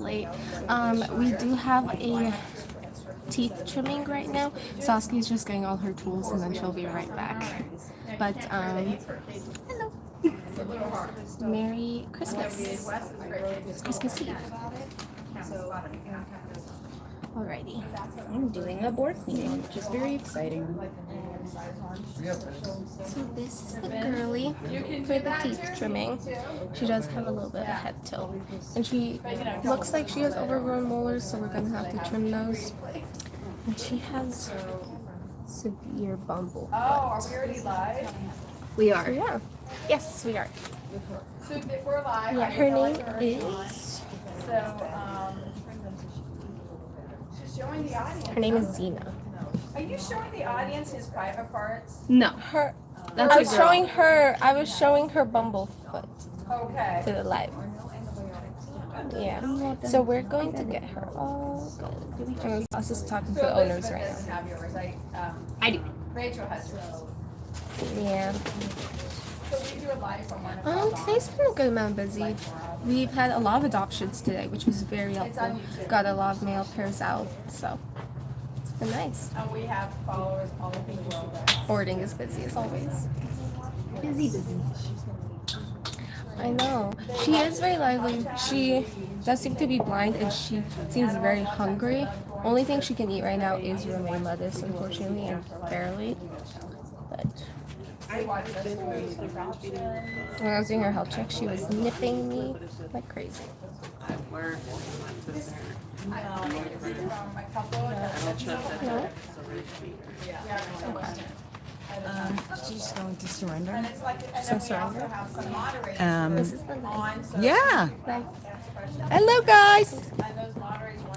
late. We do have a teeth trimming right now. Saskia's just getting all her tools and then she'll be right back. But hello. Merry Christmas. It's Christmas Eve. Alrighty. I'm doing a board meeting, which is very exciting. So this is the girly for the teeth trimming. She does have a little bit of a head tilt. And she looks like she has overgrown molars, so we're going to have to trim those. And she has severe bumblefoot. Oh, are we already live? We are. Yeah. Yes, we are. So if we're live, Yeah, her name is... So, she's showing the audience. Her name is Zena. Are you showing the audience his private parts? No. That's I was showing her bumblefoot Okay. to the live. Yeah. So we're going to get her all good. I was just talking to the owners right now. Have yours. I do. Rachel has yours. Yeah. So we do a live from one o'clock. Today's been a good amount busy. We've had a lot of adoptions today, which was very helpful. Got a lot of male pairs out, so it's been nice. And we have followers all over the world. Boarding is busy as always. Busy. I know. She is very lively. She does seem to be blind and she seems very hungry. Only thing she can eat right now is romaine lettuce, unfortunately, and barely. But when I was doing her health check, she was nipping me like crazy. No? Okay. She's going to surrender. So surrender. This is the life. Yeah. Life. Hello, guys.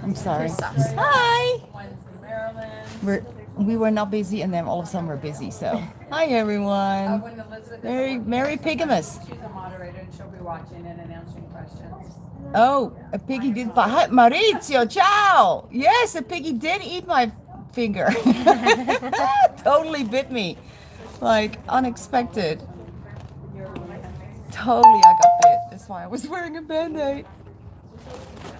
I'm sorry. Sauce. Hi. One's in Maryland. We were not busy, and then all of a sudden we're busy. So, hi everyone. When Elizabeth is Merry Pigmas. she's a moderator and she'll be watching and answering questions. Oh, a piggy did. Hi, Maurizio, ciao. Yes, a piggy did eat my finger. Totally bit me, like unexpected. Totally, I got bit. That's why I was wearing a band-aid.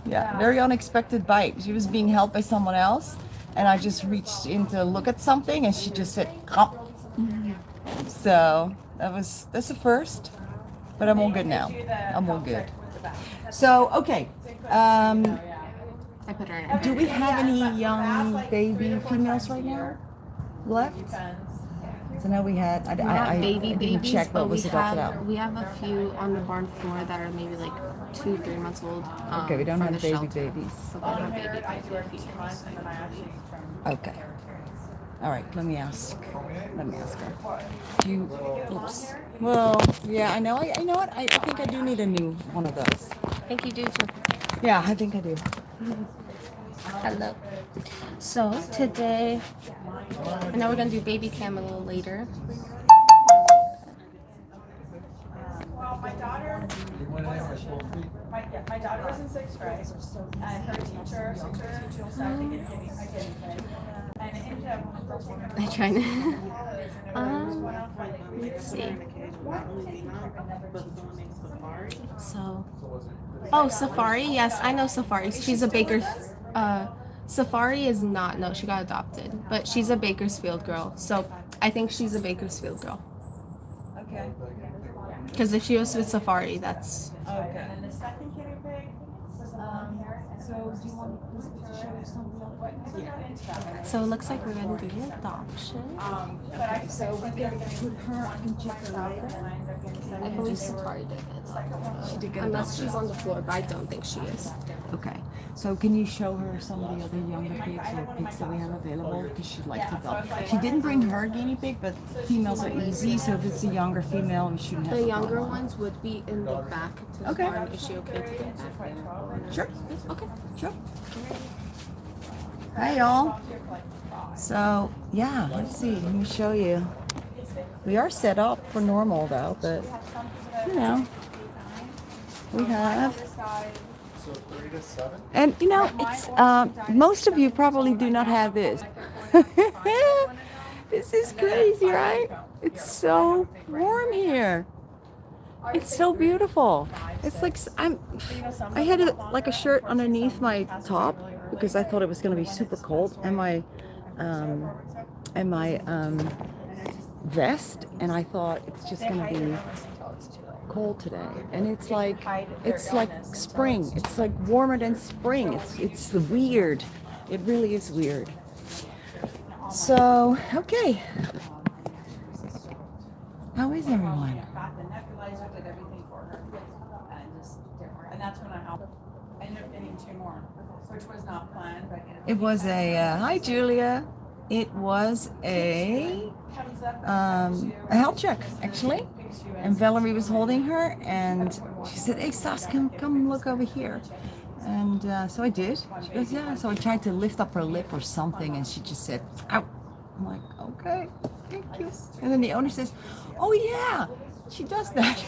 Yeah, very unexpected bite. She was being held by someone else, and I just reached in to look at something, and she just said, "Come." So that's the first, but I'm all good now. I'm all good. So okay. I put her in. Do we have any young baby females right now left? So now we had. I Baby didn't babies, check but what was adopted out. we have a few on the barn floor that are maybe like 2-3 months old. Okay, we don't from have the baby shelter. babies. So we don't have baby females. Okay. All right. Let me ask her. Do you? Oops. Well, yeah. I know. I know what. I think I do need a new one of those. I think you do too. Yeah, I think I do. Hello. So today, I know we're gonna do baby cam a little later. Well, my daughter was in 6th grade, and her teacher started to get a guinea pig, and it ended up I'm trying to. Let's see. So, Safari. Yes, I know Safari. She's a Baker. Safari is not. No, she got adopted, but she's a Bakersfield girl. So I think she's a Bakersfield girl. Okay. Because if she was with Safari, that's. Okay. And the second guinea pig, so do you want to show us something? So it looks like we're gonna do an adoption. So we can put her, I can check her out. I believe Safari did it. She did get Unless she's on the floor, but I don't think she is. Okay. So can you show her some of the other younger pigs or pigs that we have available? Because she'd like to adopt. She didn't bring her guinea pig, but females are easy. So if it's a younger female, we shouldn't have The to younger go on. ones would be in the back to the Okay. barn. Is she okay to get back there? Sure. Okay. Sure. Hi, y'all. So, yeah, let's see. Let me show you. We are set up for normal, though, but, you know, we have. And, you know, it's, most of you probably do not have this. This is crazy, right? It's so warm here. It's so beautiful. It's like I had like a shirt underneath my top because I thought it was going to be super cold, and um, my vest, and I thought it's just going to be cold today, and it's like spring. It's like warmer than spring. It's weird. It really is weird. So okay, how is everyone? And that's when I ended up getting 2 more, which was not planned, but It was a hi Julia. It was a health check actually, and Valerie was holding her, and she said, "Hey Sas, come look over here." And so I did. She goes, "Yeah." So I tried to lift up her lip or something, and she just said, "Ow." I'm like, "Okay, thank you." And then the owner says, "Oh yeah, she does that."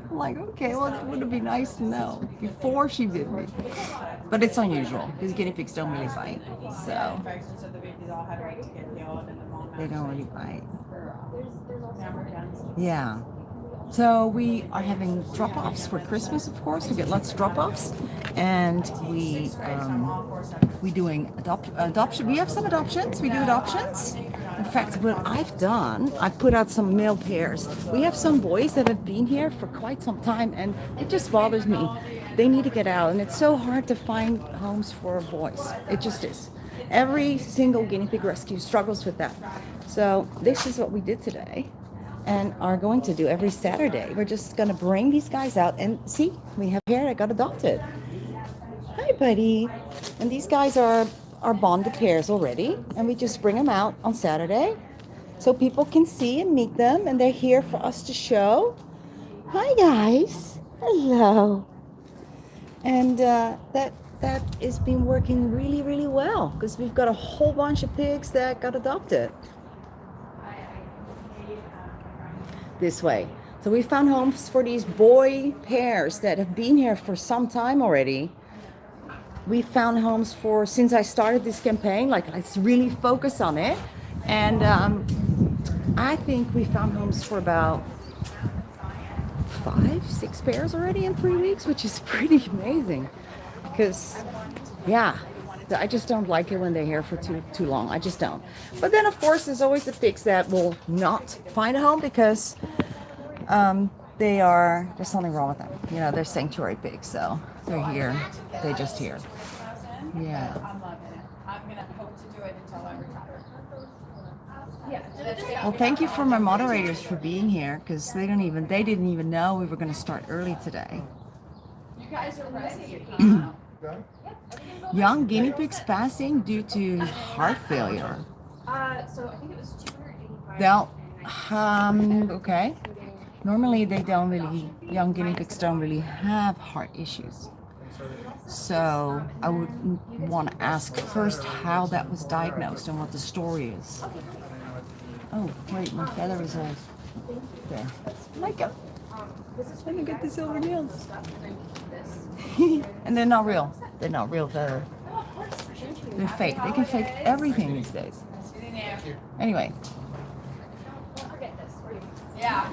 I'm like, okay, well, it would be nice to know before she did me. But it's unusual because guinea pigs don't really bite. So they don't really bite. Yeah. So we are having drop-offs for Christmas, of course. We get lots of drop-offs, and we doing adoption. We have some adoptions. We do adoptions. In fact, what I've done, I put out some male pairs. We have some boys that have been here for quite some time, and it just bothers me. They need to get out, and it's so hard to find homes for boys. It just is. Every single guinea pig rescue struggles with that. So this is what we did today, and are going to do every Saturday. We're just going to bring these guys out, and see, we have pair that got adopted. Hi, buddy. And these guys are bonded pairs already, and we just bring them out on Saturday so people can see and meet them, and they're here for us to show. Hi, guys. Hello. And that has been working really, really well because we've got a whole bunch of pigs that got adopted this way. So we found homes for these boy pairs that have been here for some time already. We found homes for, since I started this campaign, like let's really focus on it. And I think we found homes for about 5-6 pairs already in 3 weeks, which is pretty amazing. Because, yeah, I just don't like it when they're here for too long. I just don't. But then, of course, there's always the pigs that will not find a home because there's something wrong with them. You know, they're sanctuary pigs, so they're here. They're just here. Yeah. I'm loving it. I'm going to hope to do it until I retire. Well, thank you for my moderators for being here because they didn't even know we were going to start early today. You guys are ready. Young guinea pigs passing due to heart failure. So I think it was 285. Well, okay. Normally young guinea pigs don't really have heart issues. So I would want to ask first how that was diagnosed and what the story is. Oh, wait, my feather is all there. Micah, let me get the silver nails. And they're not real. They're not real feather. They're fake. They can fake everything these days. Anyway. Yeah.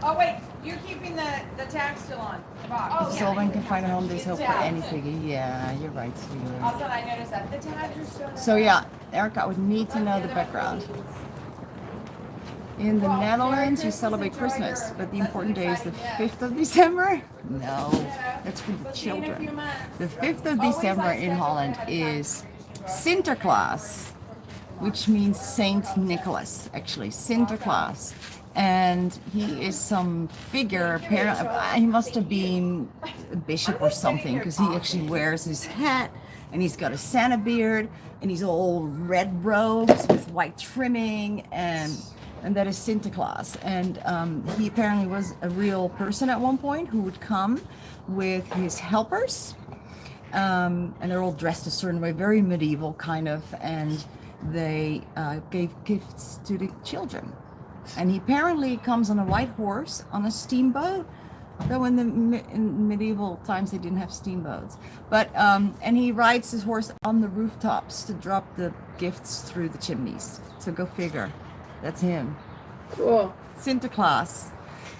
Oh wait, you're keeping the tag still on the box. If Sylvan can find a home, there's hope for any piggy. Yeah, you're right, sweetie. Also, I noticed that the tags are still. So yeah, Erica, I would need to know the background. In the Netherlands, you celebrate Christmas, but the important day is the 5th of December. No, that's for the children. The 5th of December in Holland is Sinterklaas, which means Saint Nicholas, actually, Sinterklaas. And he is some figure, apparently, he must have been a bishop or something, because he actually wears his hat, and he's got a Santa beard, and he's all red robes with white trimming, and that is Sinterklaas. And he apparently was a real person at one point who would come with his helpers, and they're all dressed a certain way, very medieval kind of, and they gave gifts to the children. And he apparently comes on a white horse on a steamboat, though in medieval times they didn't have steamboats. But and he rides his horse on the rooftops to drop the gifts through the chimneys. So go figure. That's him. Cool. Sinterklaas.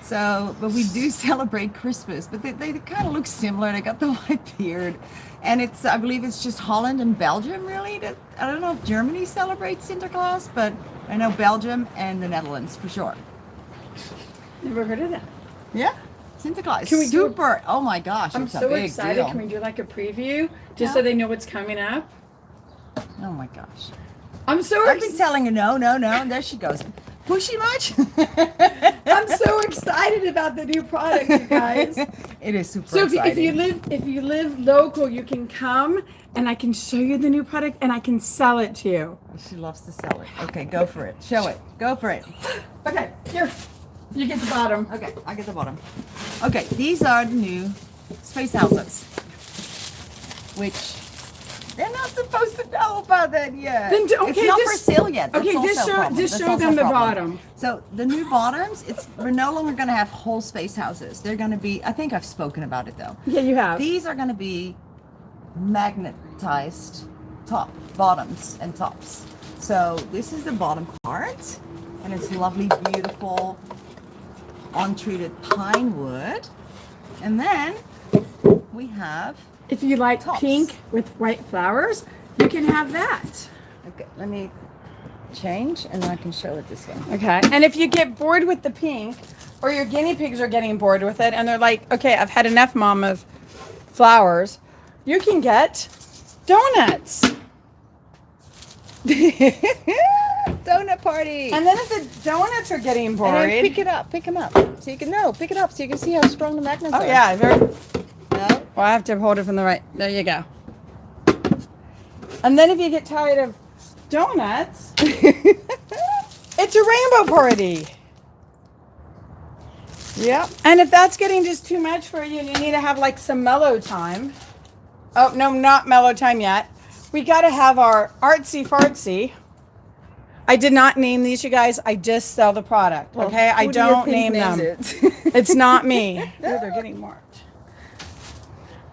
So, but we do celebrate Christmas, but they kind of look similar. They got the white beard, and it's, I believe it's just Holland and Belgium, really. That, I don't know if Germany celebrates Sinterklaas, but I know Belgium and the Netherlands for sure. Never heard of that. Yeah, Sinterklaas. Can we do Super. Oh my gosh, I'm it's a so big excited. deal. Can we do like a preview just so they know what's coming up? Oh my gosh. I'm so I've been telling her no, and there she goes. Pushy much? I'm so excited about the new product, you guys. It is super So exciting. if you live local, you can come and I can show you the new product and I can sell it to you. She loves to sell it. Okay, go for it. Show it. Go for it. Okay, here. You get the bottom. Okay, I get the bottom. Okay, these are the new space houses, which they're not supposed to know about that yet. Then it's not for sale yet. That's Okay, also just a problem. just That's show also them a the problem. bottom. So the new bottoms, we're no longer going to have whole space houses. They're going to be, I think I've spoken about it though. Yeah, you have. These are going to be magnetized bottoms and tops. So this is the bottom part, and it's lovely, beautiful, untreated pine wood. And then we have, If you like tops. pink with white flowers, you can have that. okay, let me change and I can show it this way. Okay. And if you get bored with the pink, or your guinea pigs are getting bored with it, and they're like, okay, I've had enough, Mom, of flowers, you can get donuts. Donut party. And then if the donuts are getting And bored, then pick them up. So you can pick it up so you can see how strong the magnets oh are. yeah, very. No? Well, I have to hold it from the right. There you go. And then if you get tired of donuts, it's a rainbow party. Yep. And if that's getting just too much for you and you need to have like some mellow time. Oh, no, not mellow time yet. We got to have our artsy fartsy. I did not name these, you guys. I just sell the product, okay? I Who do you don't think name them. named it? It's not me. Ooh, they're getting marked.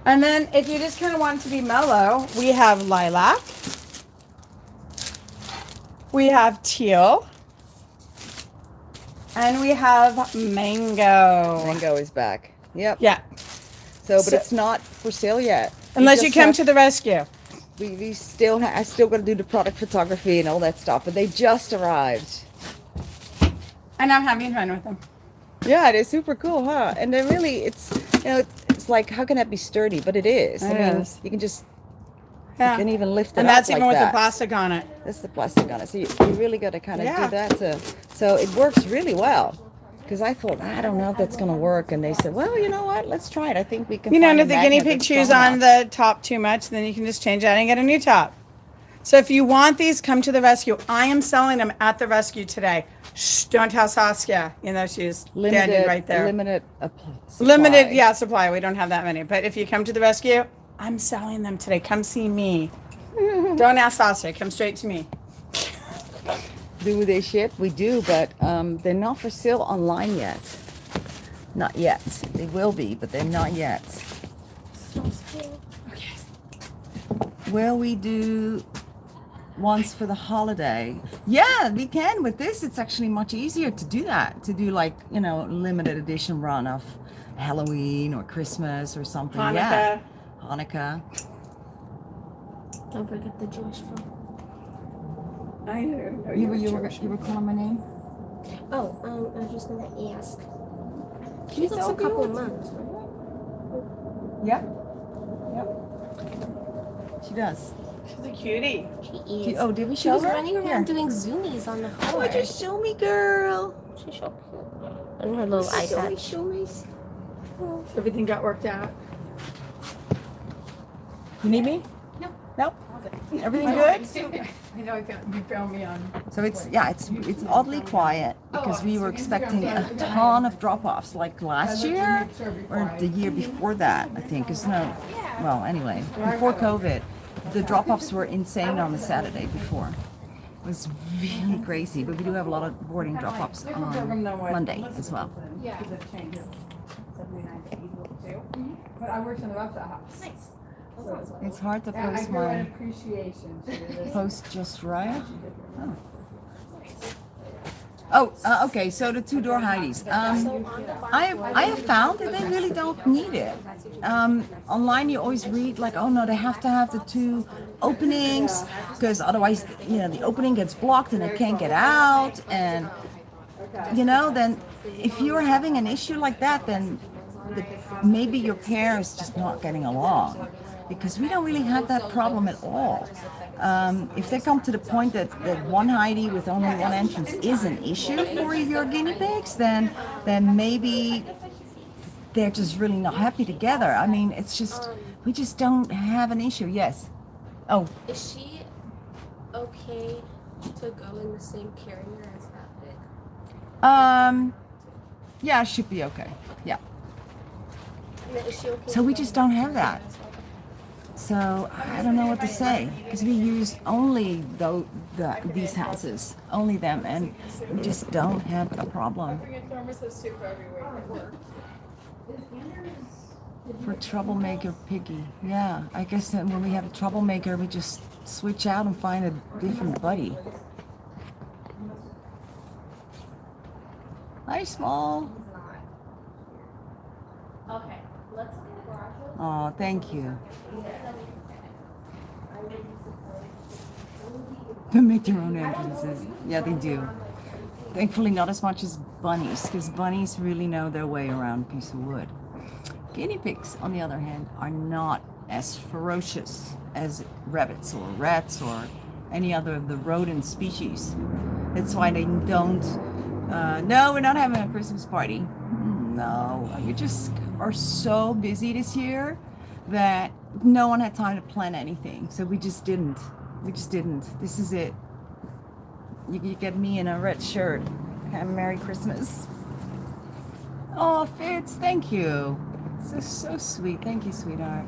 And then if you just kind of want it to be mellow, we have lilac. We have teal. And we have mango. Mango is back. Yep. Yeah. So, but So- it's not for sale yet. Unless you come to the rescue. I still got to do the product photography and all that stuff, but they just arrived. And I'm having fun with them. Yeah, they're super cool, huh? And they're really, it's like, how can that be sturdy? But it is. It is. You can just, Yeah. you can even lift it And up that's like even with that. the plastic on it. That's the plastic on it. So you really got to kind of Yeah. do that. So it works really well. Because I thought, I don't know if that's going to work. And they said, well, you know what? Let's try it. I think we can You know, find and a if the guinea magnet pig that's chews strong on enough. the top too much, then you can just change that and get a new top. So if you want these, come to the rescue. I am selling them at the rescue today. Shh, don't tell Saskia. You know, she's standing right there. Limited supply. Supply. We don't have that many. But if you come to the rescue, I'm selling them today. Come see me. Don't ask Saskia. Come straight to me. Do they ship? We do, but they're not for sale online yet. Not yet. They will be, but they're not yet. Okay. Will we do ones for the holiday? Yeah, we can. With this, it's actually much easier to do that. To do like, limited edition run of Halloween or Christmas or something. Hanukkah. Yeah. Hanukkah. Don't forget the Jewish film. I know. You were calling my name? Oh, I was just gonna ask. She She's looks so a couple cute. months, right? Yep. Yep. She does. She's a cutie. She is. Oh, did we She show was her? running around Here. doing zoomies on the floor. Oh, just show me, girl. She's so cute. And her little eye patch. Show me. Everything got worked out. You need me? No. Nope. Everything good? I know you found me on. So it's oddly quiet because we were expecting a ton of drop-offs like last year or the year before that, I think. Anyway, before COVID, the drop-offs were insane on the Saturday before. It was really crazy, but we do have a lot of boarding drop-offs on Monday as well. Yeah. But I worked in the website house. Nice. It's hard to And I post feel an my appreciation to this. post just right. Oh, okay. So the two-door Heidi's. I have found that they really don't need it. Online, you always read like, oh no, they have to have the two openings because otherwise, you know, the opening gets blocked and it can't get out. And you know, then if you're having an issue like that, then maybe your pair is just not getting along, because we don't really have that problem at all. If they come to the point that one Heidi with only one entrance is an issue for your guinea pigs, then maybe they're just really not happy together. I mean, it's just, we just don't have an issue. Yes. Oh. Is she okay to go in the same carrier as that pig? Yeah, it should be okay. Yeah. Is she okay So we just don't have that. So I don't know what to say, because we use only these houses, only them, and we just don't have a problem. For troublemaker piggy, yeah. I guess that when we have a troublemaker, we just switch out and find a different buddy. Hi, Small. Okay, let's. Oh, thank you. They make their own entrances. Yeah, they do. Thankfully, not as much as bunnies, because bunnies really know their way around a piece of wood. Guinea pigs, on the other hand, are not as ferocious as rabbits or rats or any other of the rodent species. That's why they don't. No, we're not having a Christmas party. No, we just are so busy this year that no one had time to plan anything. So we just didn't. This is it. You get me in a red shirt. Have a Merry Christmas. Oh, Fitz, thank you. So sweet. Thank you, sweetheart.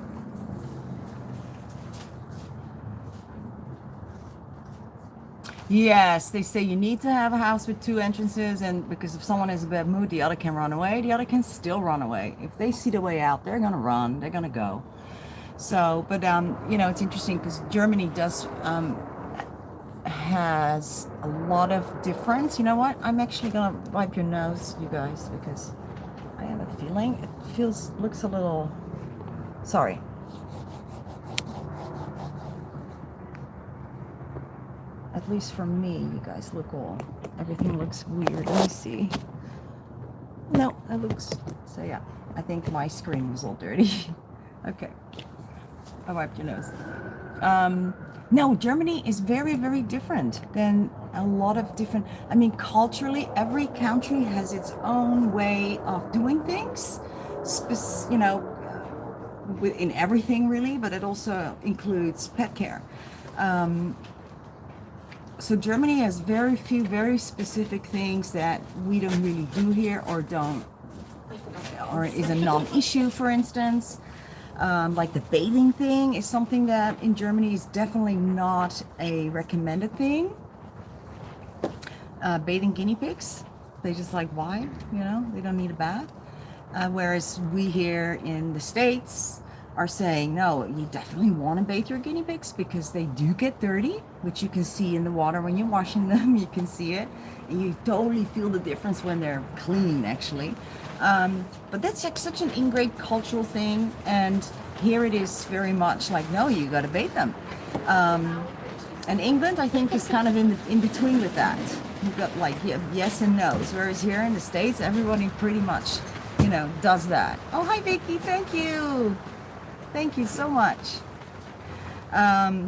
Yes, they say you need to have a house with two entrances, and because if someone is in a bad mood, the other can run away. The other can still run away. If they see the way out, they're gonna run. They're gonna go. So, but you know, it's interesting because Germany does has a lot of difference. You know what? I'm actually gonna wipe your nose, you guys, because I have a feeling it looks a little. Sorry. At least for me, you guys look everything looks weird. Let me see. No, that looks, so yeah, I think my screen was all dirty. Okay, I wiped your nose. No, Germany is very, very different than a lot of different, I mean, culturally, every country has its own way of doing things, you know, in everything really, but it also includes pet care. So Germany has very few, very specific things that we don't really do here, or is a non-issue, for instance. Like the bathing thing is something that in Germany is definitely not a recommended thing. Bathing guinea pigs, they just like, why? You know, they don't need a bath. Whereas we here in the States are saying, no, you definitely want to bathe your guinea pigs because they do get dirty, which you can see in the water when you're washing them. You can see it, and you totally feel the difference when they're clean, actually. But that's like such an ingrained cultural thing, and here it is very much like, no, you got to bathe them. And England, I think, is kind of in between with that. You've got like yes and no's, whereas here in the States, everybody pretty much, you know, does that. Oh, hi, Vicky, thank you. Thank you so much. I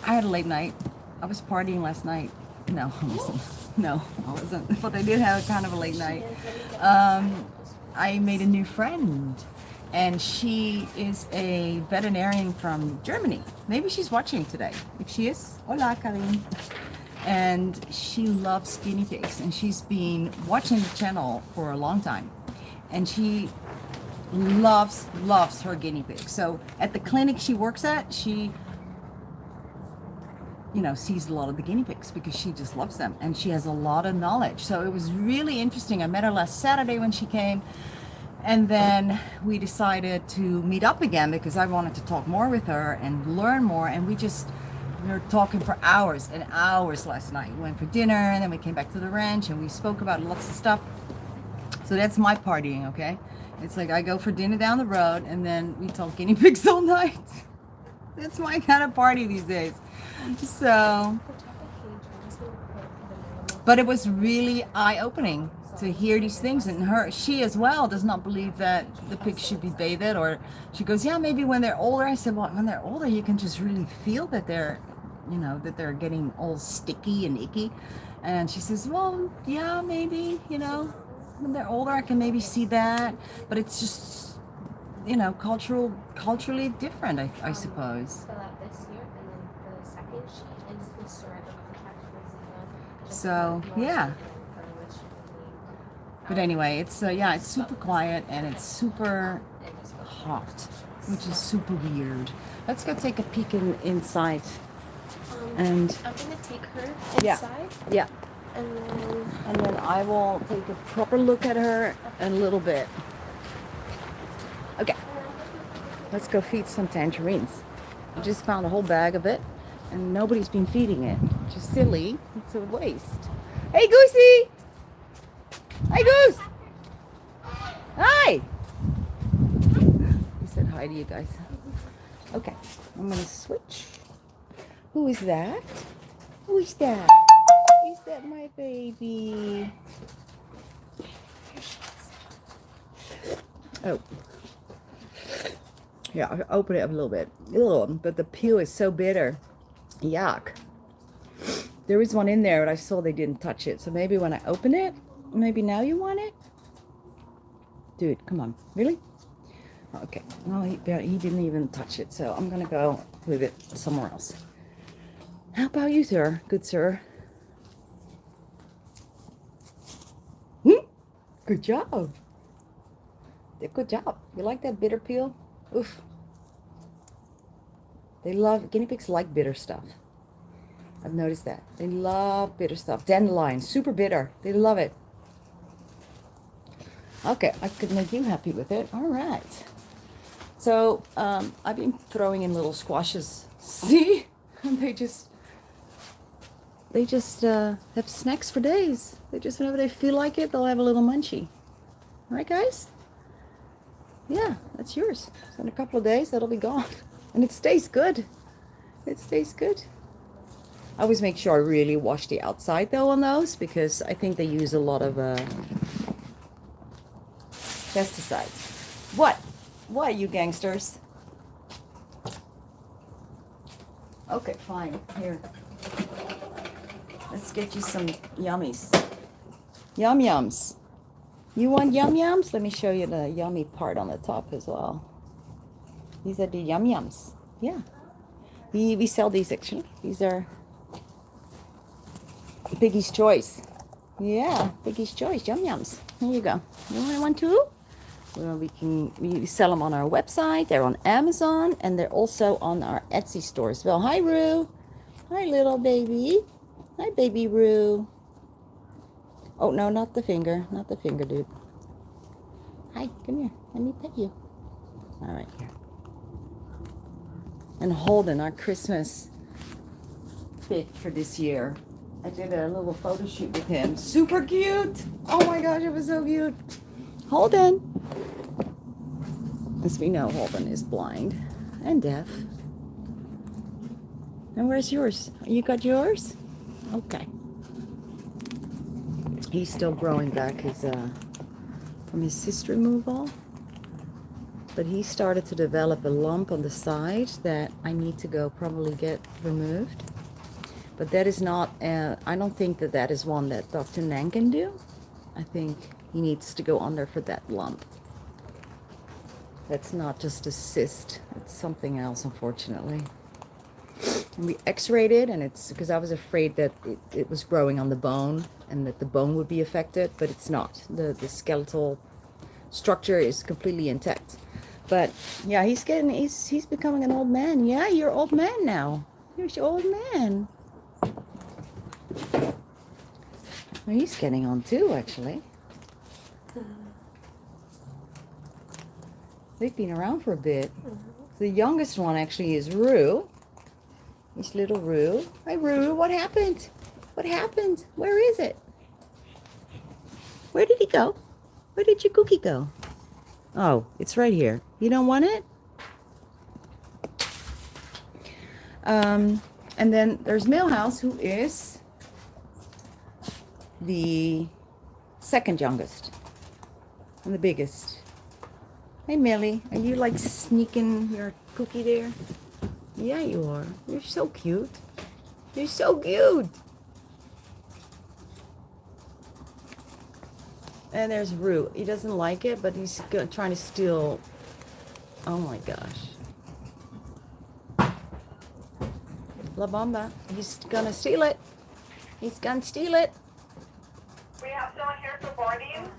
had a late night. I was partying last night. No, I wasn't. No, I wasn't. But I did have a kind of a late night. I made a new friend, and she is a veterinarian from Germany. Maybe she's watching today. If she is, hola, Karin. And she loves guinea pigs, and she's been watching the channel for a long time. And she loves her guinea pig. So at the clinic she works at, she, you know, sees a lot of the guinea pigs because she just loves them, and she has a lot of knowledge. So it was really interesting. I met her last Saturday when she came, and then we decided to meet up again because I wanted to talk more with her and learn more, and we just We were talking for hours and hours last night. We went for dinner and then we came back to the ranch and we spoke about lots of stuff. So that's my partying, okay? It's like I go for dinner down the road and then we talk guinea pigs all night. That's my kind of party these days. So, but it was really eye-opening to hear these things. And she as well does not believe that the pigs should be bathed, or she goes, yeah, maybe when they're older. I said, well, when they're older, you can just really feel that they're, you know, that they're getting all sticky and icky. And she says, well, yeah, maybe, you know, when they're older, I can maybe see that. But it's just, you know, culturally different, I suppose. Fill out this here, and then the second sheet is the syringe contract. So, yeah. But anyway, it's yeah, it's super quiet and it's super hot, which is super weird. Let's go take a peek inside. And I'm gonna take her yeah, inside. yeah. And then I will take a proper look at her in a little bit. Okay, let's go feed some tangerines. I just found a whole bag of it and nobody's been feeding it, which is silly. It's a waste. Hey, Goosey! Hi, Goose! Hi! He said hi to you guys. Okay, I'm gonna switch. Who is that? Who is that? Is that my baby? Oh. Yeah, I'll open it up a little bit. Ew, but the peel is so bitter. Yuck. There was one in there, but I saw they didn't touch it. So maybe when I open it, maybe now you want it? Dude, come on. Really? Okay. No, he didn't even touch it. So I'm going to go with it somewhere else. How about you, sir? Good sir. Good job. Good job. You like that bitter peel? Oof. Guinea pigs like bitter stuff. I've noticed that. They love bitter stuff. Dandelion, super bitter. They love it. Okay, I could make you happy with it. All right. So, I've been throwing in little squashes. See? They just have snacks for days. They just, whenever they feel like it, they'll have a little munchie. All right, guys? Yeah, that's yours. So in a couple of days, that'll be gone. And it stays good. It stays good. I always make sure I really wash the outside, though, on those, because I think they use a lot of pesticides. What? What, you gangsters? Okay, fine. Here. Let's get you some yummies. Yum yums. You want yum yums? Let me show you the yummy part on the top as well. These are the yum yums. Yeah. We sell these actually. These are Piggy's Choice. Yeah, Piggy's Choice yum yums. Here you go. You want one too? Well, we sell them on our website. They're on Amazon and they're also on our Etsy store as well. Hi, Roo. Hi, little baby. Hi, baby Roo. Oh, no, not the finger. Not the finger, dude. Hi, come here. Let me pet you. All right, here. And Holden, our Christmas pick for this year. I did a little photo shoot with him. Super cute. Oh, my gosh, it was so cute. Holden. As we know, Holden is blind and deaf. And where's yours? You got yours? Okay. He's still growing back from his cyst removal. But he started to develop a lump on the side that I need to go probably get removed. But that is not, I don't think that is one that Dr.Nenn can do. I think he needs to go under for that lump. That's not just a cyst. It's something else, unfortunately. And we x-rayed it, and it's because I was afraid that it was growing on the bone and that the bone would be affected, but it's not. The skeletal structure is completely intact. But yeah, he's becoming an old man. Yeah, you're an old man now. You're an old man. Well, he's getting on too, actually. They've been around for a bit. The youngest one actually is Rue. It's little Rue. Hi, Rue. What happened? What happened? Where is it? Where did he go? Where did your cookie go? Oh, it's right here. You don't want it? And then there's Millhouse, who is the second youngest and the biggest. Hey, Millie, are you like sneaking your cookie there? Yeah, you are. You're so cute. You're so cute. And there's Rue. He doesn't like it, but he's trying to steal. Oh my gosh. La Bamba. He's gonna steal it. He's gonna steal it. We have someone here for boarding.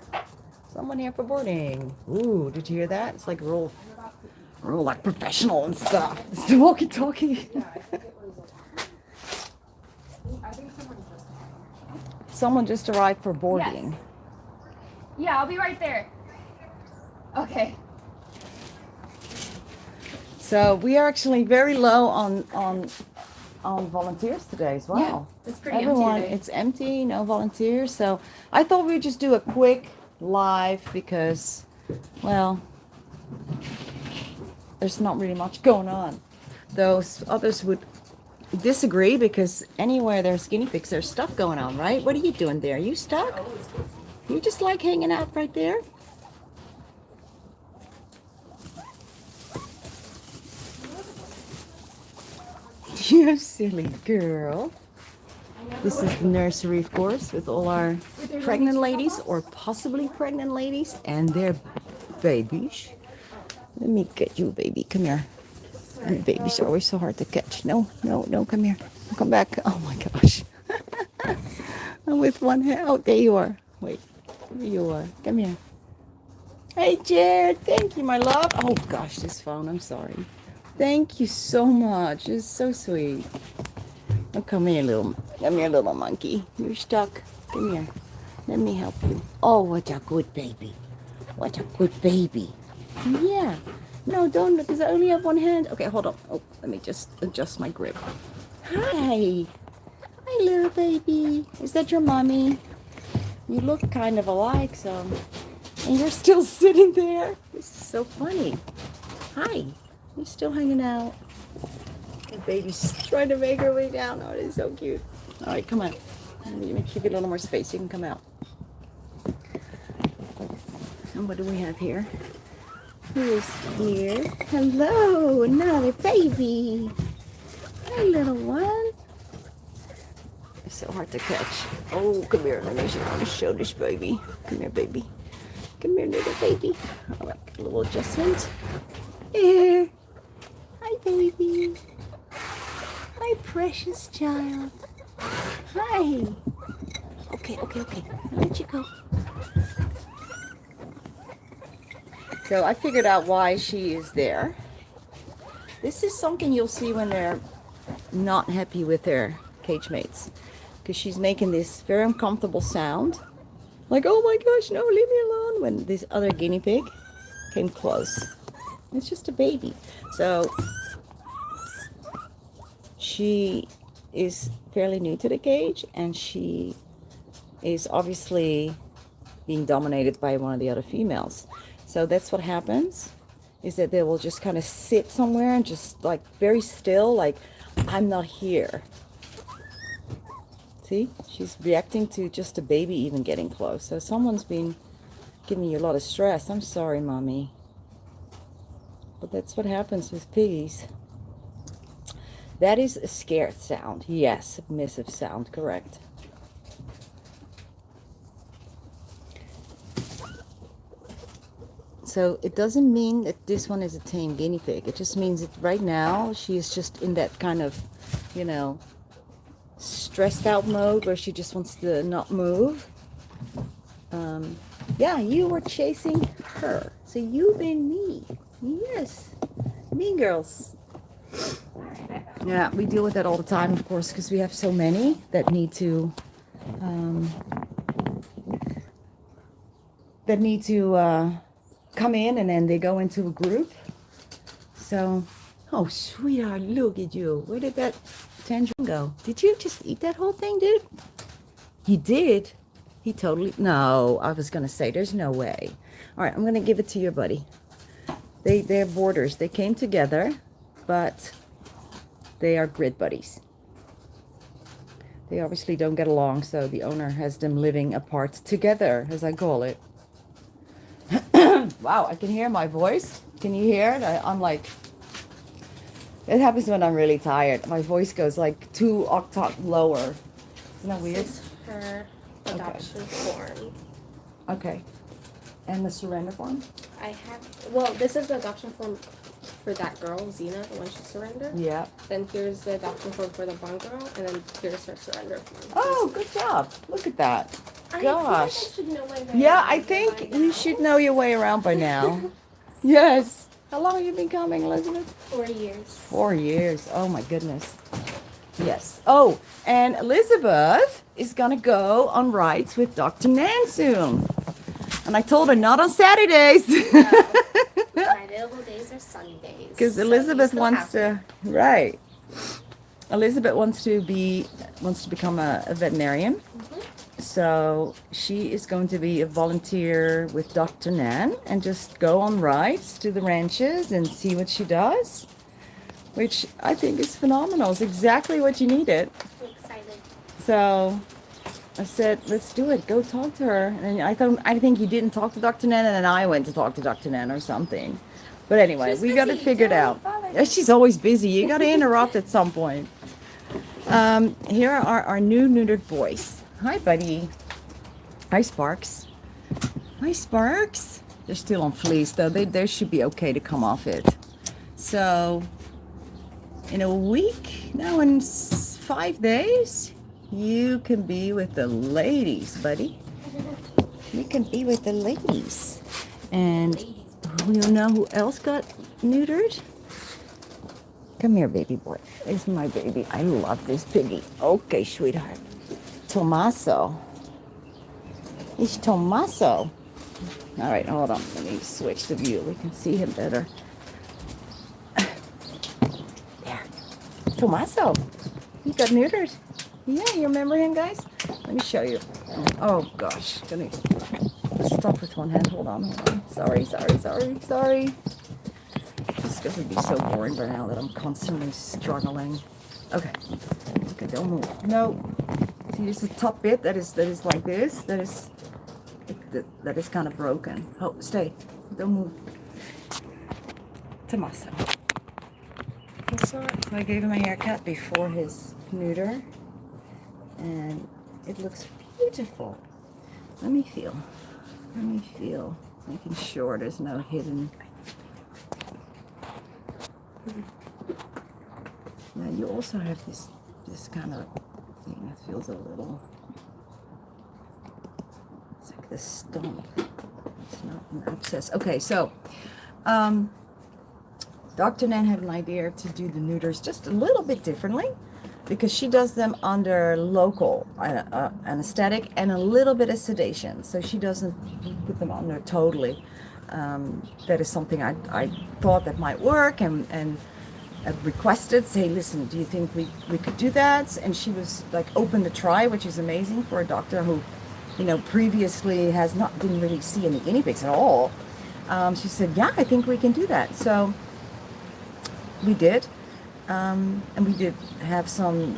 Someone here for boarding. Ooh, did you hear that? It's like real like professional and stuff. It's the walkie-talkie. Someone just arrived for boarding. Yes. Yeah, I'll be right there. Okay. So we are actually very low on volunteers today as well. Yeah, it's pretty Everyone, empty today. it's empty, no volunteers. So I thought we'd just do a quick live because, well, there's not really much going on. Those others would disagree because anywhere there's guinea pigs, there's stuff going on, right? What are you doing there? Are you stuck? You just like hanging out right there? You silly girl. This is the nursery, of course, with all our pregnant ladies or possibly pregnant ladies and their babies. Let me get you, baby. Come here. And babies are always so hard to catch. No, come here. Come back. Oh my gosh. I'm with one hand. Oh, there you are. Wait, there you are. Come here. Hey, Jared. Thank you, my love. Oh gosh, this phone. I'm sorry. Thank you so much. It's so sweet. Oh, come here, little monkey. You're stuck. Come here. Let me help you. Oh, what a good baby. What a good baby. Yeah. No, don't, because I only have one hand. Okay, hold on. Oh, let me just adjust my grip. Hi. Hi, little baby. Is that your mommy? You look kind of alike, so. And you're still sitting there. This is so funny. Hi. You're still hanging out. The baby's trying to make her way down. Oh, it is so cute. All right, come on. Let me give you a little more space. You can come out. And what do we have here? Who is here? Hello, another baby. Hi, little one. It's so hard to catch. Oh, come here. Let me show this baby. Come here, baby. Come here, little baby. All right, a little adjustment. Here. Hi, baby. Hi, precious child. Hi. Okay. I'll let you go. So I figured out why she is there. This is something you'll see when they're not happy with their cage mates. Because she's making this very uncomfortable sound. Like, oh my gosh, no, leave me alone. When this other guinea pig came close. It's just a baby. So she is fairly new to the cage. And she is obviously being dominated by one of the other females. So that's what happens, is that they will just kind of sit somewhere and just like very still, like, I'm not here. See, she's reacting to just a baby even getting close. So someone's been giving you a lot of stress. I'm sorry, mommy. But that's what happens with piggies. That is a scared sound. Yes, submissive sound, correct. So it doesn't mean that this one is a tame guinea pig. It just means that right now she is just in that kind of, you know, stressed out mode where she just wants to not move. Yeah, you were chasing her. So you've been me. Yes. Mean girls. Yeah, we deal with that all the time, of course, because we have so many that need to come in, and then they go into a group. So Oh, sweetheart, look at you. Where did that tangerine go? Did you just eat that whole thing, dude? He did. He totally. No, I was gonna say there's no way. All right, I'm gonna give it to your buddy. They're boarders. They came together, but they are grid buddies. They obviously don't get along, so the owner has them living apart together, as I call it. Wow, I can hear my voice. Can you hear it? I'm like, it happens when I'm really tired. My voice goes like 2 octaves lower. Isn't that weird? This is her adoption form. Okay. And the surrender form? I have, well, this is the adoption form for that girl, Zena, the one she surrendered. Yeah. Then here's the adoption form for the blonde girl, and then here's her surrender form. Oh, good job. Look at that. I Gosh. feel like I should know my way Yeah, around I by think now. you should know your way around by now. Yes. How long have you been coming, Elizabeth? 4 years. 4 years. Oh my goodness. Yes. Oh, and Elizabeth is gonna go on rides with Dr.Nenn soon. And I told her not on Saturdays. My available days are Sundays. Because so Elizabeth you still wants have to, right. Elizabeth wants to become a veterinarian. So she is going to be a volunteer with Dr. Nenn and just go on rides to the ranches and see what she does, which I think is phenomenal. It's exactly what you needed. I'm excited. So I said, let's do it. Go talk to her. And I think you didn't talk to Dr. Nenn, and then I went to talk to Dr. Nenn or something. But anyway, She's we got to busy. figure it out. Yeah, she's always busy. You got to interrupt at some point. Here are our new neutered boys. Hi, buddy. Hi, Sparks. Hi, Sparks. They're still on fleece, though. They should be okay to come off it. So, in a week, now in 5 days, you can be with the ladies, buddy. You can be with the ladies. And you know who else got neutered? Come here, baby boy. This is my baby. I love this piggy. Okay, sweetheart. Tommaso. It's Tommaso. All right, hold on. Let me switch the view. We can see him better. There. Tommaso. He got neutered. Yeah, you remember him, guys? Let me show you. Oh, gosh. Let's stop with one hand. Hold on. Sorry. This is going to be so boring by now that I'm constantly struggling. Okay, don't move. No. See, there's a top bit that is like this. That is kind of broken. Oh, stay. Don't move. Tommaso. So I gave him a haircut before his neuter, and it looks beautiful. Let me feel. Making sure there's no hidden. Now you also have this kind of thing that feels a little. It's like this stump. It's not an abscess. Okay, so Dr. Nenn had an idea to do the neuters just a little bit differently, because she does them under local anesthetic and a little bit of sedation. So she doesn't put them under totally. That is something I thought that might work, and requested, say, listen, do you think we could do that? And she was like open to try, which is amazing for a doctor who, previously didn't really see any guinea pigs at all. She said, yeah, I think we can do that. So we did. And we did have some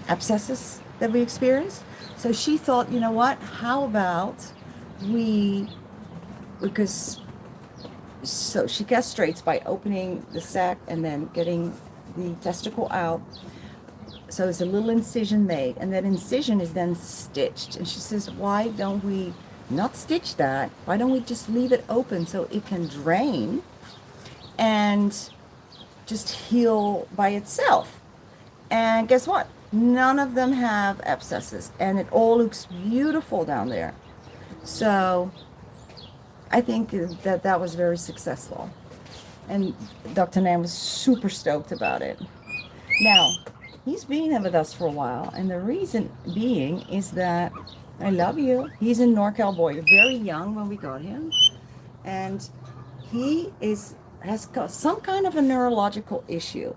abscesses that we experienced. So she thought, you know what, how about so she castrates by opening the sac and then getting the testicle out. So it's a little incision made, and that incision is then stitched. And she says, why don't we not stitch that? Why don't we just leave it open so it can drain and just heal by itself? And guess what? None of them have abscesses, and it all looks beautiful down there. So I think that was very successful, and Dr. Nenn was super stoked about it. Now, he's been with us for a while, and the reason being is that I love you. He's a NorCal boy, very young when we got him, and he is has got some kind of a neurological issue.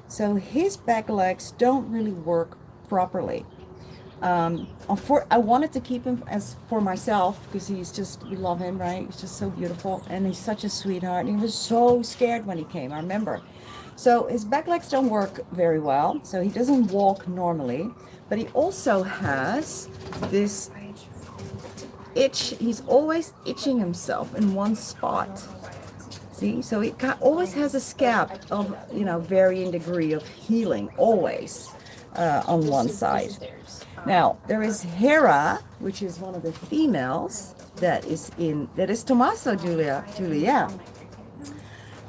So his back legs don't really work properly. I wanted to keep him as for myself because we love him, right? He's just so beautiful and he's such a sweetheart. And he was so scared when he came, I remember. So his back legs don't work very well, so he doesn't walk normally, but he also has this itch. He's always itching himself in one spot. See, so he always has a scab of, varying degree of healing, always on one side. Now, there is Hera, which is one of the females that is Tommaso, Julia.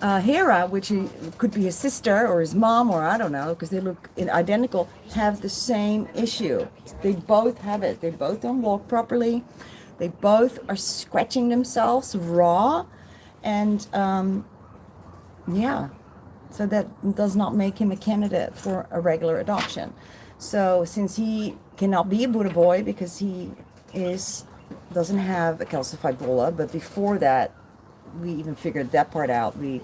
Hera, which could be his sister or his mom, or I don't know, because they look identical, have the same issue. They both have it. They both don't walk properly. They both are scratching themselves raw. And so that does not make him a candidate for a regular adoption. So since he cannot be a Buddha boy because he doesn't have a calcified bulla, but before that, we even figured that part out. We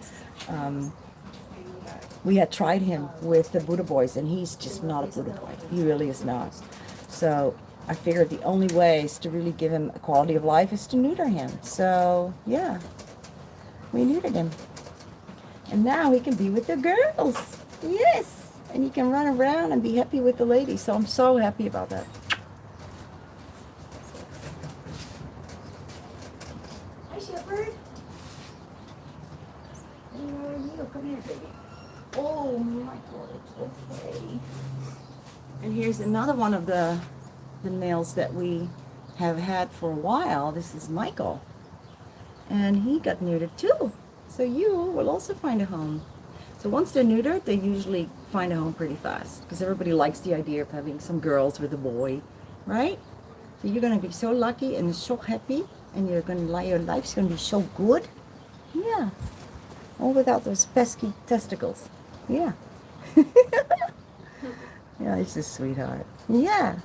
had tried him with the Buddha boys, and he's just not a Buddha boy. He really is not. So I figured the only ways to really give him a quality of life is to neuter him. So yeah. We neutered him. And now he can be with the girls. Yes. And he can run around and be happy with the ladies. So I'm so happy about that. Hi, Shepherd. Hey, where are you? Come here, baby. Oh, Michael, it's okay. And here's another one of the males that we have had for a while. This is Michael. And he got neutered too. So you will also find a home. So once they're neutered, they usually find a home pretty fast because everybody likes the idea of having some girls with a boy, right? So you're going to be so lucky and so happy, and your life's going to be so good. Yeah. All without those pesky testicles. Yeah. Yeah, he's a sweetheart. Yeah.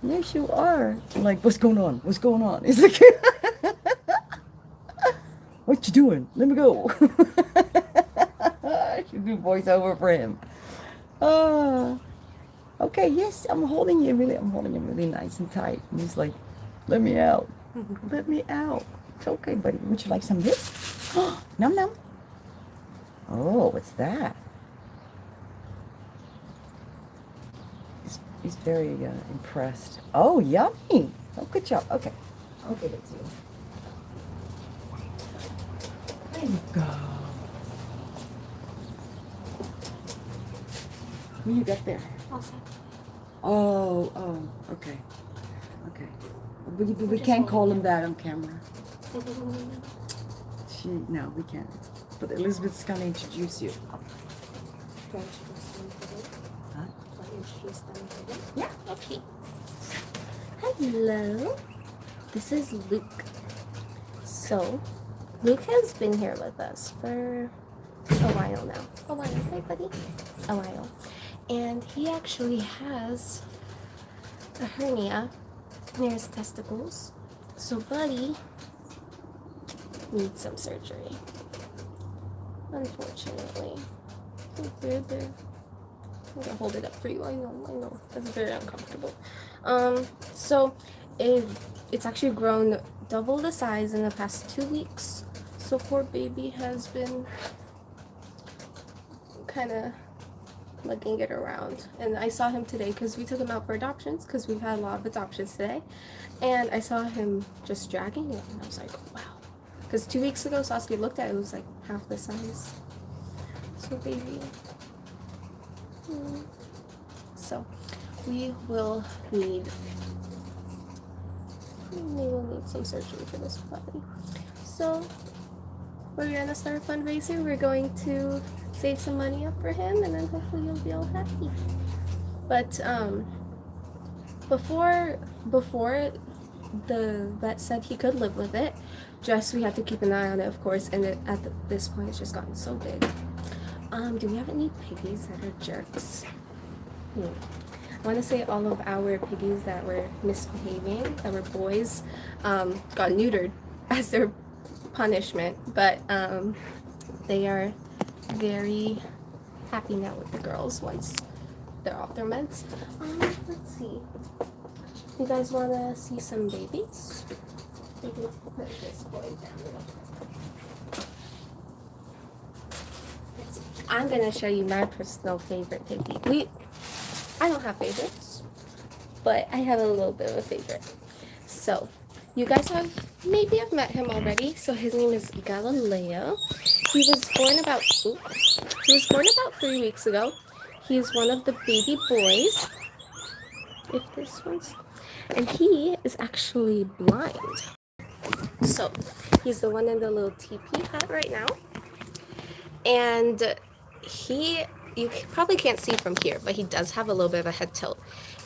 Yes, you are. Like, what's going on? What's going on? He's like... What you doing? Let me go. I should do voiceover for him. Okay, yes, I'm holding him really nice and tight. And he's like, let me out. Let me out. It's okay, buddy. Would you like some of this? Num num. Oh, what's that? He's very impressed. Oh, yummy. Oh, good job. Okay. I'll give it to you. There you go. What you got there? Awesome. Oh, okay. We can't call him that on camera. No, we can't. But Elizabeth's gonna introduce you. Do I introduce them today? Huh? Do I introduce them today? Yeah. Okay. Hello. This is Luke. So, Luke has been here with us for a while now. A while, right, buddy? A while. And he actually has a hernia near his testicles. So, buddy needs some surgery. Unfortunately. I'm gonna hold it up for you. I know. That's very uncomfortable. So it's actually grown double the size in the past 2 weeks. So poor baby has been kind of lugging it around. And I saw him today because we took him out for adoptions because we've had a lot of adoptions today. And I saw him just dragging it and I was like, wow. Because 2 weeks ago, Saskia looked at it, it was like half the size. So baby. So we will need some surgery for this puppy. So we're gonna start a fundraiser. We're going to save some money up for him, and then hopefully he'll be all happy. But before the vet said he could live with it, just we have to keep an eye on it, of course. And this point, it's just gotten so big. Do we have any piggies that are jerks? I want to say all of our piggies that were misbehaving, that were boys, got neutered as their punishment. But They are very happy now with the girls once they're off their meds. Let's see. You guys want to see some babies? We can put this boy down. Let's see. I'm gonna show you my personal favorite piggy. I don't have favorites, but I have a little bit of a favorite. So, you guys maybe have met him already. So his name is Galileo. He was born about 3 weeks ago. He is one of the baby boys. If this one's, and he is actually blind. So he's the one in the little teepee hat right now. And you probably can't see from here, but he does have a little bit of a head tilt.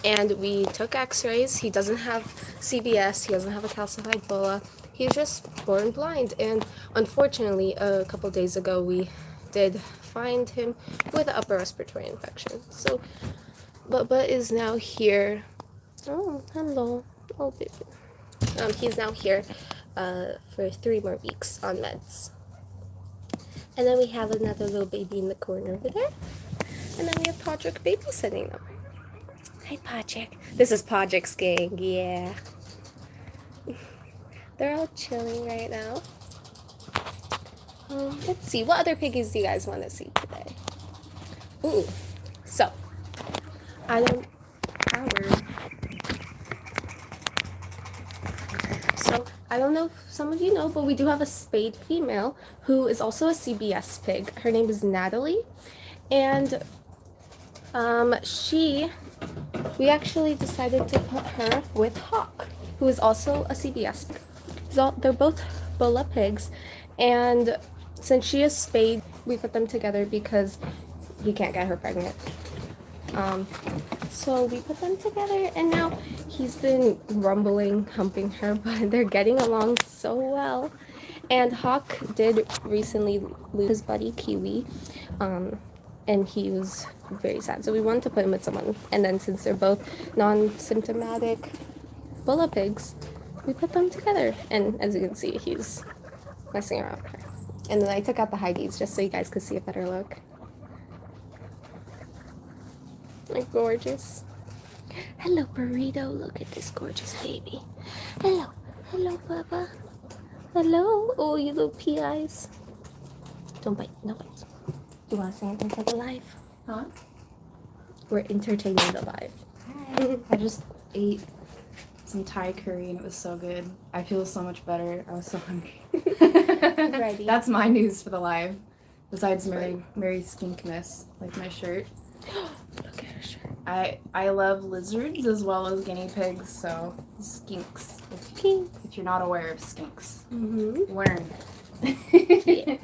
And we took x-rays. He doesn't have CBS. He doesn't have a calcified bulla. He's just born blind. And unfortunately, a couple days ago, we did find him with an upper respiratory infection. So, Bubba is now here. Oh, hello. Oh, baby. He's now here for 3 more weeks on meds. And then we have another little baby in the corner over there. And then we have Podrick babysitting them. Hi, Podrick. This is Podrick's gang, yeah. They're all chilling right now. Let's see, what other piggies do you guys want to see today? Ooh, so, I don't know if some of you know, but we do have a spayed female who is also a CBS pig. Her name is Natalie, and we actually decided to put her with Hawk, who is also a CBS pig. They're both bulla pigs, and since she is spayed, we put them together because he can't get her pregnant. So we put them together, and now he's been rumbling, humping her, but they're getting along so well. And Hawk did recently lose his buddy Kiwi, and he was very sad. So we wanted to put him with someone. And then since they're both non-symptomatic bulla pigs, we put them together. And as you can see, he's messing around with her. And then I took out the hideies just so you guys could see a better look. Like gorgeous. Hello, burrito. Look at this gorgeous baby. Hello. Hello, Bubba. Hello. Oh, you little pea eyes. Don't bite. No bites. You want to say anything for the live? Huh? We're entertaining the live. Hi. I just ate some Thai curry and it was so good. I feel so much better. I was so hungry. Ready. That's my news for the live. Besides Merry Pigmas, like my shirt. Look at her shirt. I love lizards as well as guinea pigs, so skinks. If you're not aware of skinks. Learn. Yeah.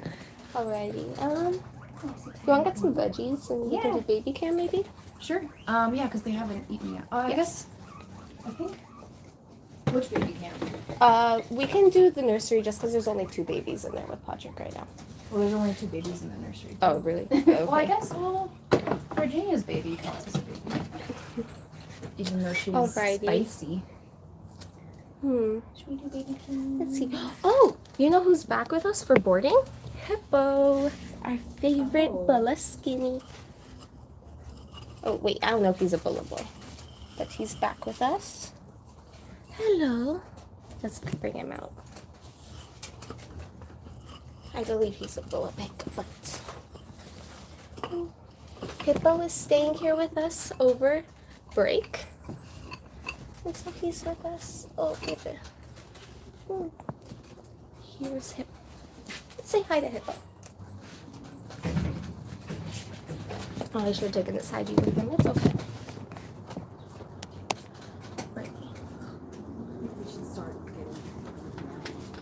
Alrighty. You want to get some veggies and we can do baby cam maybe? Sure. Yeah, because they haven't eaten yet. I think. Which baby camp? We can do the nursery just because there's only 2 babies in there with Podrick right now. Well, there's only 2 babies in the nursery. Oh, really? Okay. Well, I guess, Virginia's baby counts as a baby. Even though she's spicy. Should we do baby cam? Let's see. Oh, you know who's back with us for boarding? Hippo, our favorite bulla skinny. Oh, wait, I don't know if he's a bulla boy, but he's back with us. Hello. Let's bring him out. I believe he's a bulla pig, but Hippo is staying here with us over break. And so he's with us. Oh, baby. Here's Hippo. Let's say hi to Hippo. Oh, I should have taken the side view with him. It's okay.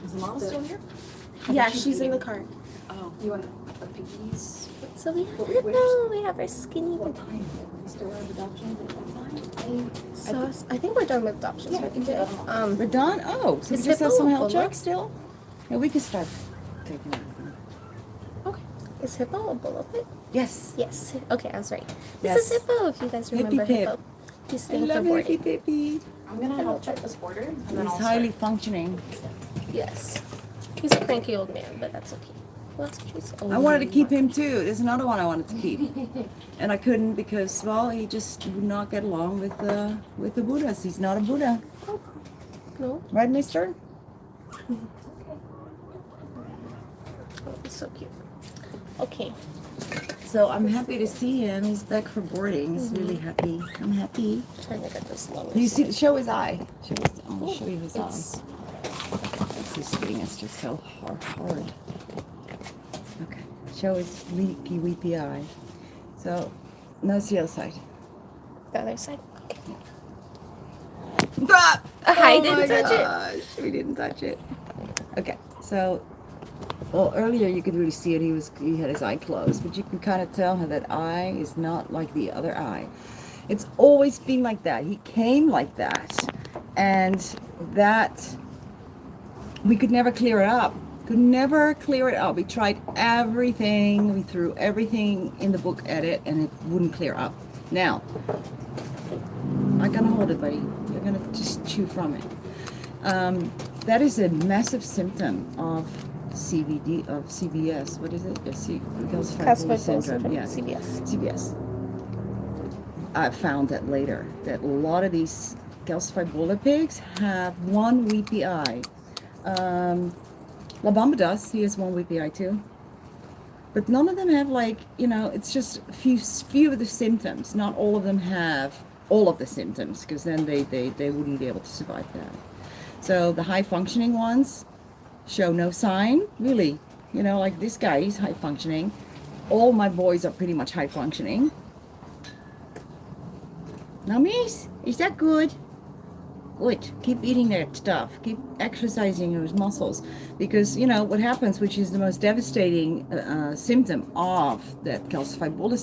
Is Mom still here? Yeah, she's in the car. Oh, you want the piggies? So we have Hippo. We have our skinny What baby. time? Still have adoption? So I think we're done with adoptions for today. We're done? Oh, so we Is just have Hippo some a health bulla? checks still? Yeah, we can start taking it. Okay. Is Hippo a bulla pig? Yes. Yes. Okay, I was right. This Yes. is Hippo, if you guys remember Hippie Hippo. Pip. He's I staying for love boarding. Hippie. I'm gonna help check this border and then He's I'll highly functioning. Yes. He's a cranky old man, but that's okay. Well, she's I wanted to keep him too. There's another one I wanted to keep, and I couldn't because, well, he just would not get along with the Buddhas. He's not a Buddha, No? right, Mister? Oh, he's so cute. Okay. So I'm happy to see him. He's back for boarding. He's really happy. I'm happy. Trying to get this lower. You see, show his eye. I'll show you his eye. It's This thing is just so hard. Okay. Show his weepy eye. So, no, it's the other side. the other side. Ah! I didn't touch it. We didn't touch it. Okay, so, well, earlier you could really see it. He had his eye closed, but you can kind of tell how that eye is not like the other eye. It's always been like that. He came like that, and that we could never clear it up. Could never clear it up. We tried everything. We threw everything in the book at it, and it wouldn't clear up. Now, I'm gonna hold it, buddy. You're gonna just chew from it. That is a massive symptom of CBS. What is it? Calcified bulla syndrome. Yeah, CBS. I found that later, that a lot of these calcified bulla pigs have one weepy eye. La Bamba does. He has one weepy eye too. But none of them have, like, it's just few of the symptoms. Not all of them have all of the symptoms, because then they wouldn't be able to survive that. So the high functioning ones show no sign, really. Like this guy, he's high functioning. All my boys are pretty much high functioning. Now, miss, is that good? Good. Keep eating that stuff. Keep exercising those muscles. Because, what happens, which is the most devastating symptom of that calcified bulla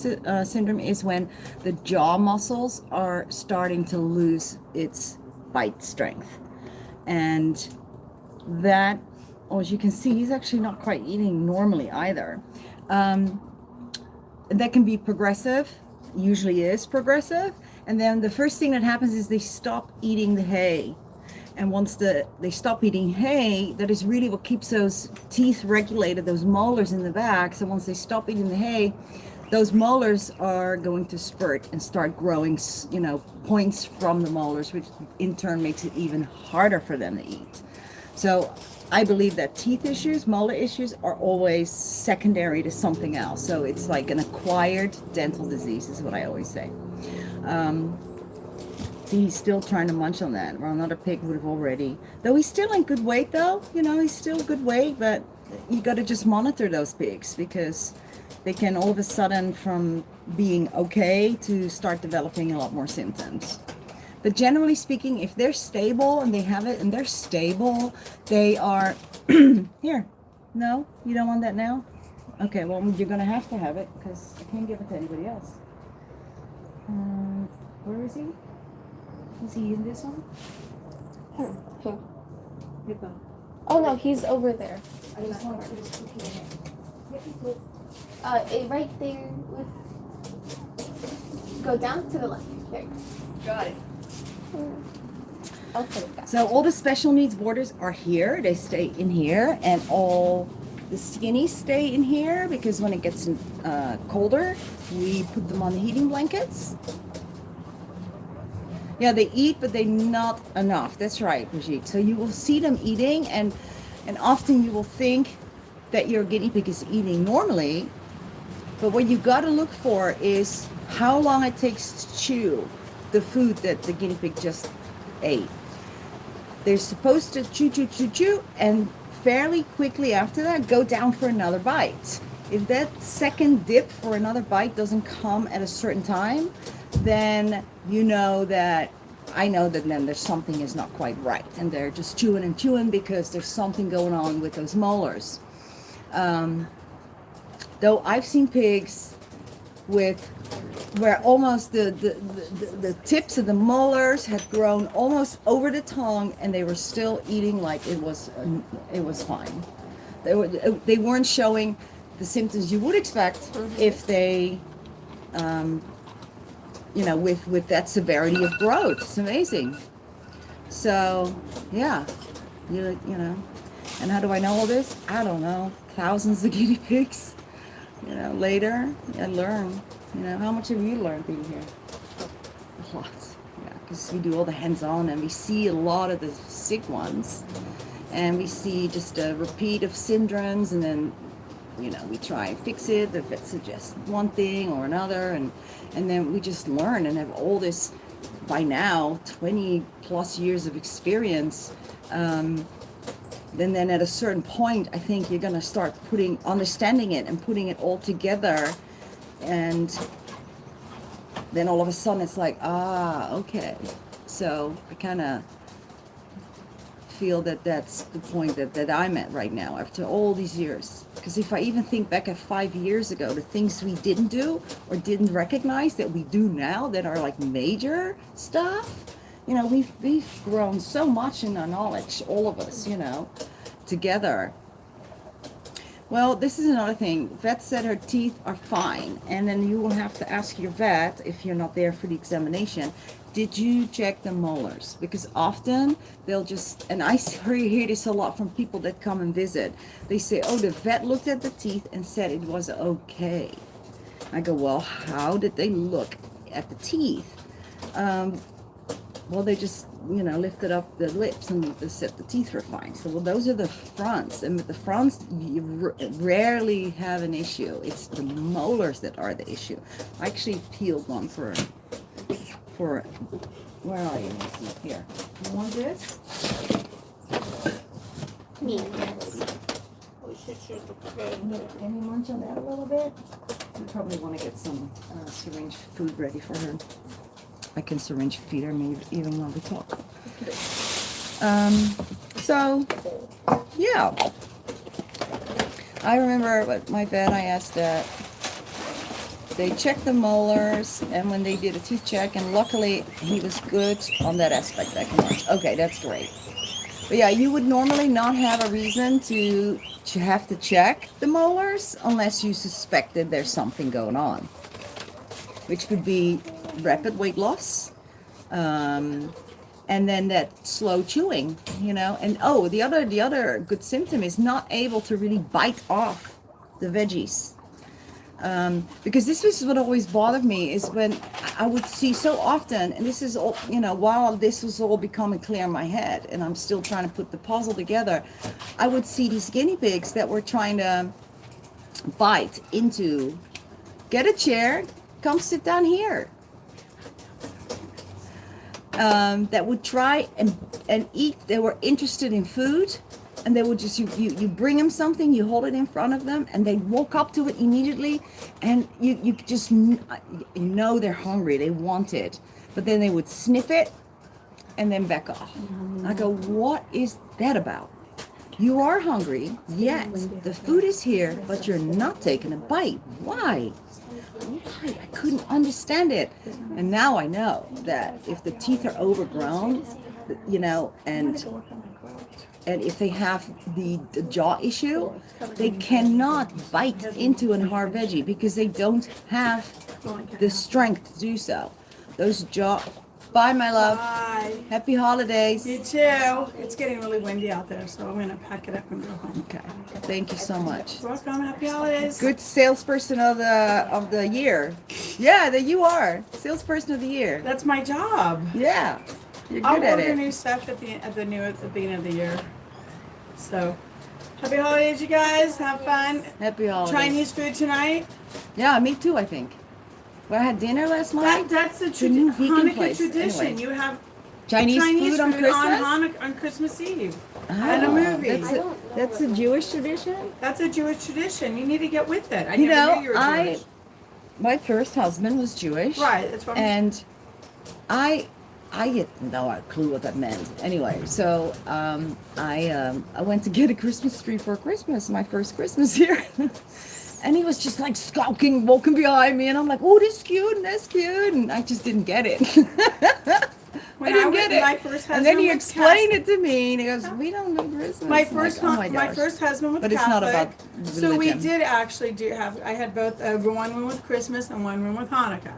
syndrome, is when the jaw muscles are starting to lose its bite strength. And that, as you can see, he's actually not quite eating normally either. That can be progressive, usually is progressive. And then the first thing that happens is they stop eating the hay. And once they stop eating hay, that is really what keeps those teeth regulated, those molars in the back. So once they stop eating the hay, those molars are going to spurt and start growing, points from the molars, which in turn makes it even harder for them to eat. So I believe that teeth issues, molar issues, are always secondary to something else. So it's like an acquired dental disease is what I always say. See, he's still trying to munch on that. Well, another pig would have already. Though he's still in good weight, though. He's still good weight, but you got to just monitor those pigs, because they can all of a sudden, from being okay to start developing a lot more symptoms. But generally speaking, if they're stable and they have it and they're stable, they are... Here. No? You don't want that now? Okay, well, you're going to have it, because I can't give it to anybody else. Where is he? Is he in this one? Here. Hippo. Oh no, he's over there. I just want to just Right there. Go down to the left. There. Got it. I'll put it back. So all the special needs boarders are here. They stay in here, and all the skinnies stay in here, because when it gets colder, we put them on the heating blankets. Yeah, they eat, but they're not enough. That's right, Brigitte. So you will see them eating, and often you will think that your guinea pig is eating normally, but what you got to look for is how long it takes to chew the food that the guinea pig just ate. They're supposed to chew, and fairly quickly after that, go down for another bite. If that second dip for another bite doesn't come at a certain time, then I know that then there's something is not quite right, and they're just chewing and chewing because there's something going on with those molars. Though I've seen pigs where almost the tips of the molars had grown almost over the tongue, and they were still eating like it was fine. They weren't showing the symptoms you would expect if they with that severity of growth. It's amazing. So yeah, you know. And how do I know all this? I don't know. thousands of guinea pigs. You know, later I learn. You know, how much have you learned being here? A lot. Yeah, because we do all the hands-on and we see a lot of the sick ones, and we see just a repeat of syndromes, and then, you know, we try and fix it. The vet suggests one thing or another, and then we just learn and have all this, by now, 20 plus years of experience. Then at a certain point, I think you're gonna start understanding it and putting it all together, and then all of a sudden it's like, okay. So I kind of feel that that's the point that I'm at right now after all these years. Because if I even think back at 5 years ago, the things we didn't do or didn't recognize that we do now that are like major stuff, you know, we've grown so much in our knowledge, all of us, you know, together. Well, this is another thing. Vet said her teeth are fine, and then you will have to ask your vet if you're not there for the examination. Did you check the molars? Because often they'll just, and I hear this a lot from people that come and visit. They say, oh, the vet looked at the teeth and said it was okay. I go, well, how did they look at the teeth? Well, they just, you know, lifted up the lips and they said the teeth were fine. So, well, those are the fronts. And with the fronts, you rarely have an issue. It's the molars that are the issue. I actually peeled one for where are you? Here. You want this? Me. Any munch on that a little bit? You probably want to get some syringe food ready for her. I can syringe feed her maybe even while we talk. So, yeah. I remember what my vet, I asked that they checked the molars, and when they did a teeth check, and luckily he was good on that aspect. I can watch. Okay, that's great. But yeah, you would normally not have a reason to have to check the molars unless you suspected there's something going on, which could be rapid weight loss, and then that slow chewing, you know. And oh, the other good symptom is not able to really bite off the veggies. Because this was what always bothered me, is when I would see so often, and this is all, you know, while this was all becoming clear in my head and I'm still trying to put the puzzle together, I would see these guinea pigs that were trying to bite into, get a chair, come sit down here. That would try and eat. They were interested in food, and they would just, you bring them something, you hold it in front of them, and they walk up to it immediately, and you just, you know they're hungry, they want it, but then they would sniff it and then back off. I go, what is that about? You are hungry, yet the food is here, but you're not taking a bite. Why? I couldn't understand it. And now I know that if the teeth are overgrown, you know, and if they have the jaw issue, they cannot bite into a hard veggie because they don't have the strength to do so. Those jaw. Bye, my love. Bye. Happy holidays. You too. It's getting really windy out there, so I'm going to pack it up and go home. Okay. Thank you so much. You're welcome. Happy holidays. Good salesperson of the year. Yeah, that you are. Salesperson of the year. That's my job. Yeah. You're good I'll at order it. new stuff at the beginning of the year. So, happy holidays, you guys. Have fun. Happy holidays. Chinese food tonight. Yeah, me too, I think. Well, I had dinner last night. That's the new vegan Hanukkah place. tradition. Anyway. You have Chinese food on Christmas? on Christmas Eve. Oh, and a movie. That's a Jewish tradition? That's a Jewish tradition. You need to get with it. I You never know, knew you were Jewish. my first husband was Jewish. Right, that's what I'm And I had no clue what that meant. Anyway, so I went to get a Christmas tree for Christmas, my first Christmas here. And he was just like skulking, walking behind me, and I'm like, oh, this is cute, and that's cute, and I just didn't get it. When I didn't was- get it. my first And then he husband was explained it to me, and he goes, we don't do Christmas. My I'm first, like, oh my my gosh. first husband was But it's Catholic. not about So we religion. did actually I had both one room with Christmas and one room with Hanukkah.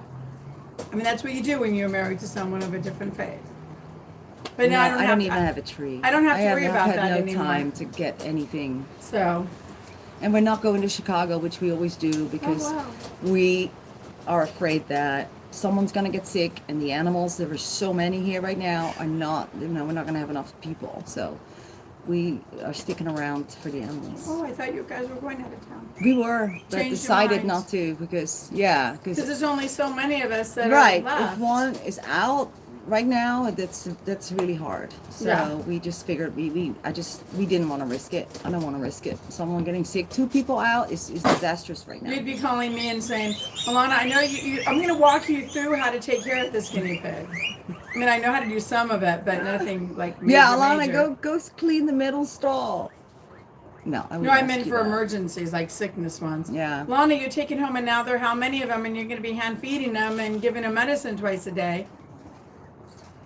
I mean, that's what you do when you're married to someone of a different faith. But now I don't even have a tree. I don't have to worry about I've that had no anymore. time to get anything. So, And we're not going to Chicago, which we always do, because we are afraid that someone's going to get sick, and the animals, there are so many here right now, are not, we're not going to have enough people. So we are sticking around for the animals. Oh, I thought you guys were going out of town. We were, but Changed your decided minds. not to because Because there's only so many of us that right, are left. if one is out right now, that's really hard. So Yeah. we just figured we didn't want to risk it. I don't want to risk it. Someone getting sick, 2 people out is disastrous right now. You'd be calling me and saying, Alana, I know I'm going to walk you through how to take care of this guinea pig. I mean, I know how to do some of it, but nothing like major, Yeah, Alana, major. go clean the middle stall. No, No, I meant for emergencies, like sickness ones. Yeah. Lana, you're taking home, and now there are how many of them, and you're going to be hand feeding them and giving them medicine twice a day.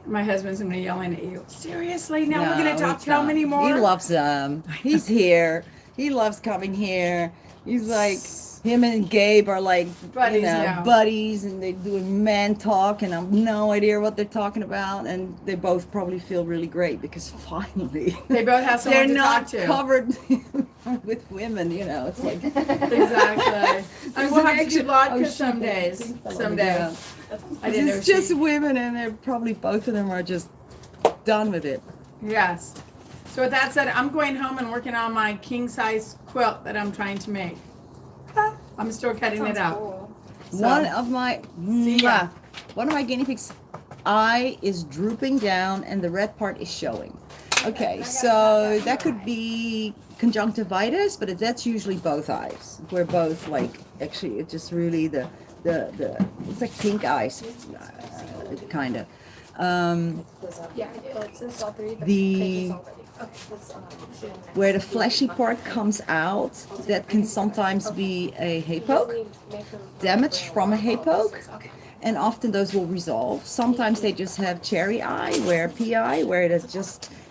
My husband's going to be yelling at you. Seriously? Now we're going to talk how many more? He loves them. He's here. He loves coming here. He's like, him and Gabe are like, Buddies now. buddies, and they're doing man talk, and I have no idea what they're talking about, and they both probably feel really great because finally They both have someone they're to not talk to. covered with women, It's like Exactly. And we'll have to do vodka Oh, some shit. days. Someday. Yeah. I didn't know It's just women, and they're probably both of them are just done with it. Yes. So with that said, I'm going home and working on my king size quilt that I'm trying to make. I'm still cutting it out. So, One of my guinea pigs' eye is drooping down, and the red part is showing. Okay, so that could be conjunctivitis, but that's usually both eyes. We're both like, actually, it's just really the it's like pink eyes, kind of. Yeah, it's all 3. The where the fleshy part comes out, that can sometimes be a hay poke, damage from a hay poke, and often those will resolve. Sometimes they just have cherry eye, where PI, where it's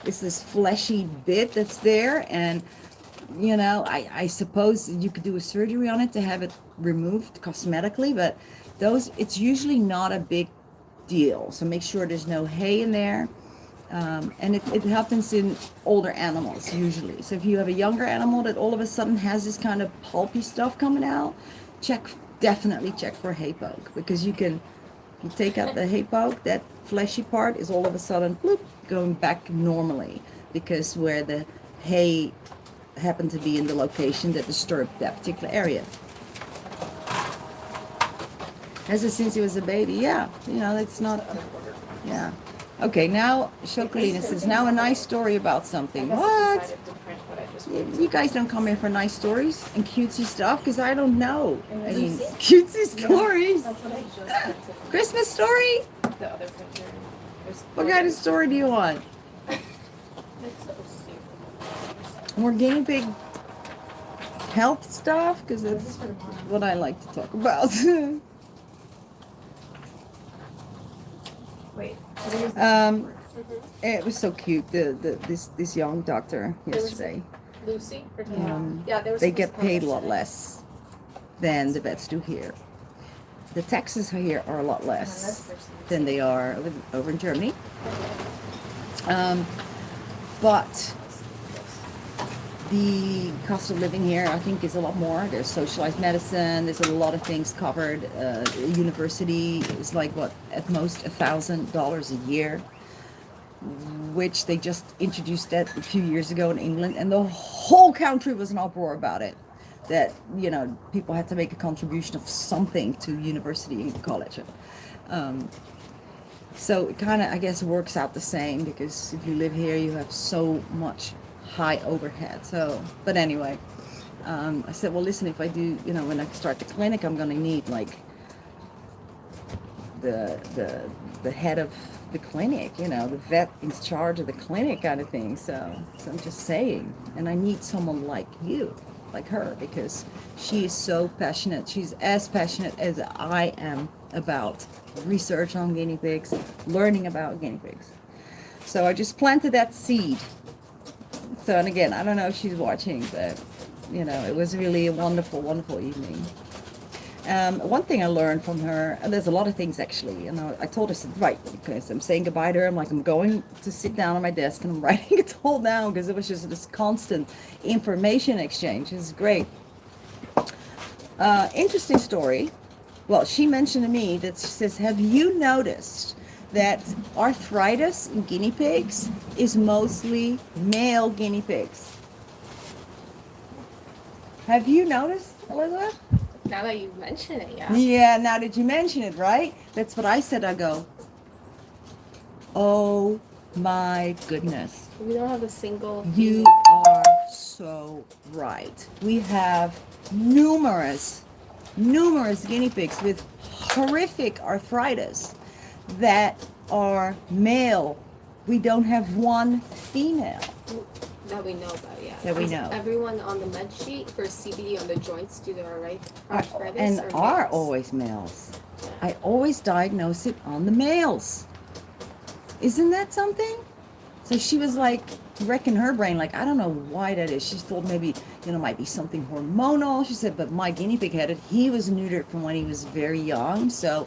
this fleshy bit that's there, and I suppose you could do a surgery on it to have it removed cosmetically, but it's usually not a big deal. So make sure there's no hay in there. And it happens in older animals usually. So if you have a younger animal that all of a sudden has this kind of pulpy stuff coming out, definitely check for a hay poke, because you take out the hay poke, that fleshy part is all of a sudden bloop, going back normally, because where the hay happened to be in the location that disturbed that particular area. Has it since he was a baby? Yeah, it's not. Yeah. Okay, now Chocolina says, now a nice story about something. What? You guys don't come here for nice stories and cutesy stuff, because I don't know. I mean, cutesy stories. Christmas story? What kind of story do you want? More guinea pig health stuff? Because that's what I like to talk about. Wait. It was so cute. This young doctor yesterday. Lucy? They get paid a lot less than the vets do here. The taxes here are a lot less than they are over in Germany. But the cost of living here, I think, is a lot more. There's socialized medicine. There's a lot of things covered. University is like, at most $1,000 a year, which they just introduced that a few years ago in England, and the whole country was an uproar about it. That people had to make a contribution of something to university and college. So it kind of, I guess, works out the same, because if you live here, you have so much high overhead. So, but anyway, I said, well, listen, if I do, when I start the clinic, I'm going to need like the head of the clinic, the vet in charge of the clinic kind of thing. So I'm just saying, and I need someone like you, like her, because she is so passionate. She's as passionate as I am about research on guinea pigs, learning about guinea pigs. So I just planted that seed. So, and again, I don't know if she's watching, but it was really a wonderful, wonderful evening. One thing I learned from her, and there's a lot of things actually, and I told her, right, because I'm saying goodbye to her, I'm like, I'm going to sit down on my desk and I'm writing it all down because it was just this constant information exchange. It's great. Interesting story. Well, she mentioned to me that she says, have you noticed that arthritis in guinea pigs is mostly male guinea pigs? Have you noticed, Elizabeth? Now that you mention it, yeah. Yeah, now that you mention it, right? That's what I said. I go, oh my goodness. We don't have a single You are so right. We have numerous guinea pigs with horrific arthritis that are male. We don't have one female. that we know about, yeah. That we Is know. everyone on the med sheet for CBD on the joints do the arthritis And or are males? always males. I always diagnose it on the males. Isn't that something? So she was like wrecking her brain, like, I don't know why that is. She thought maybe, might be something hormonal. She said, but my guinea pig had it. He was neutered from when he was very young. So,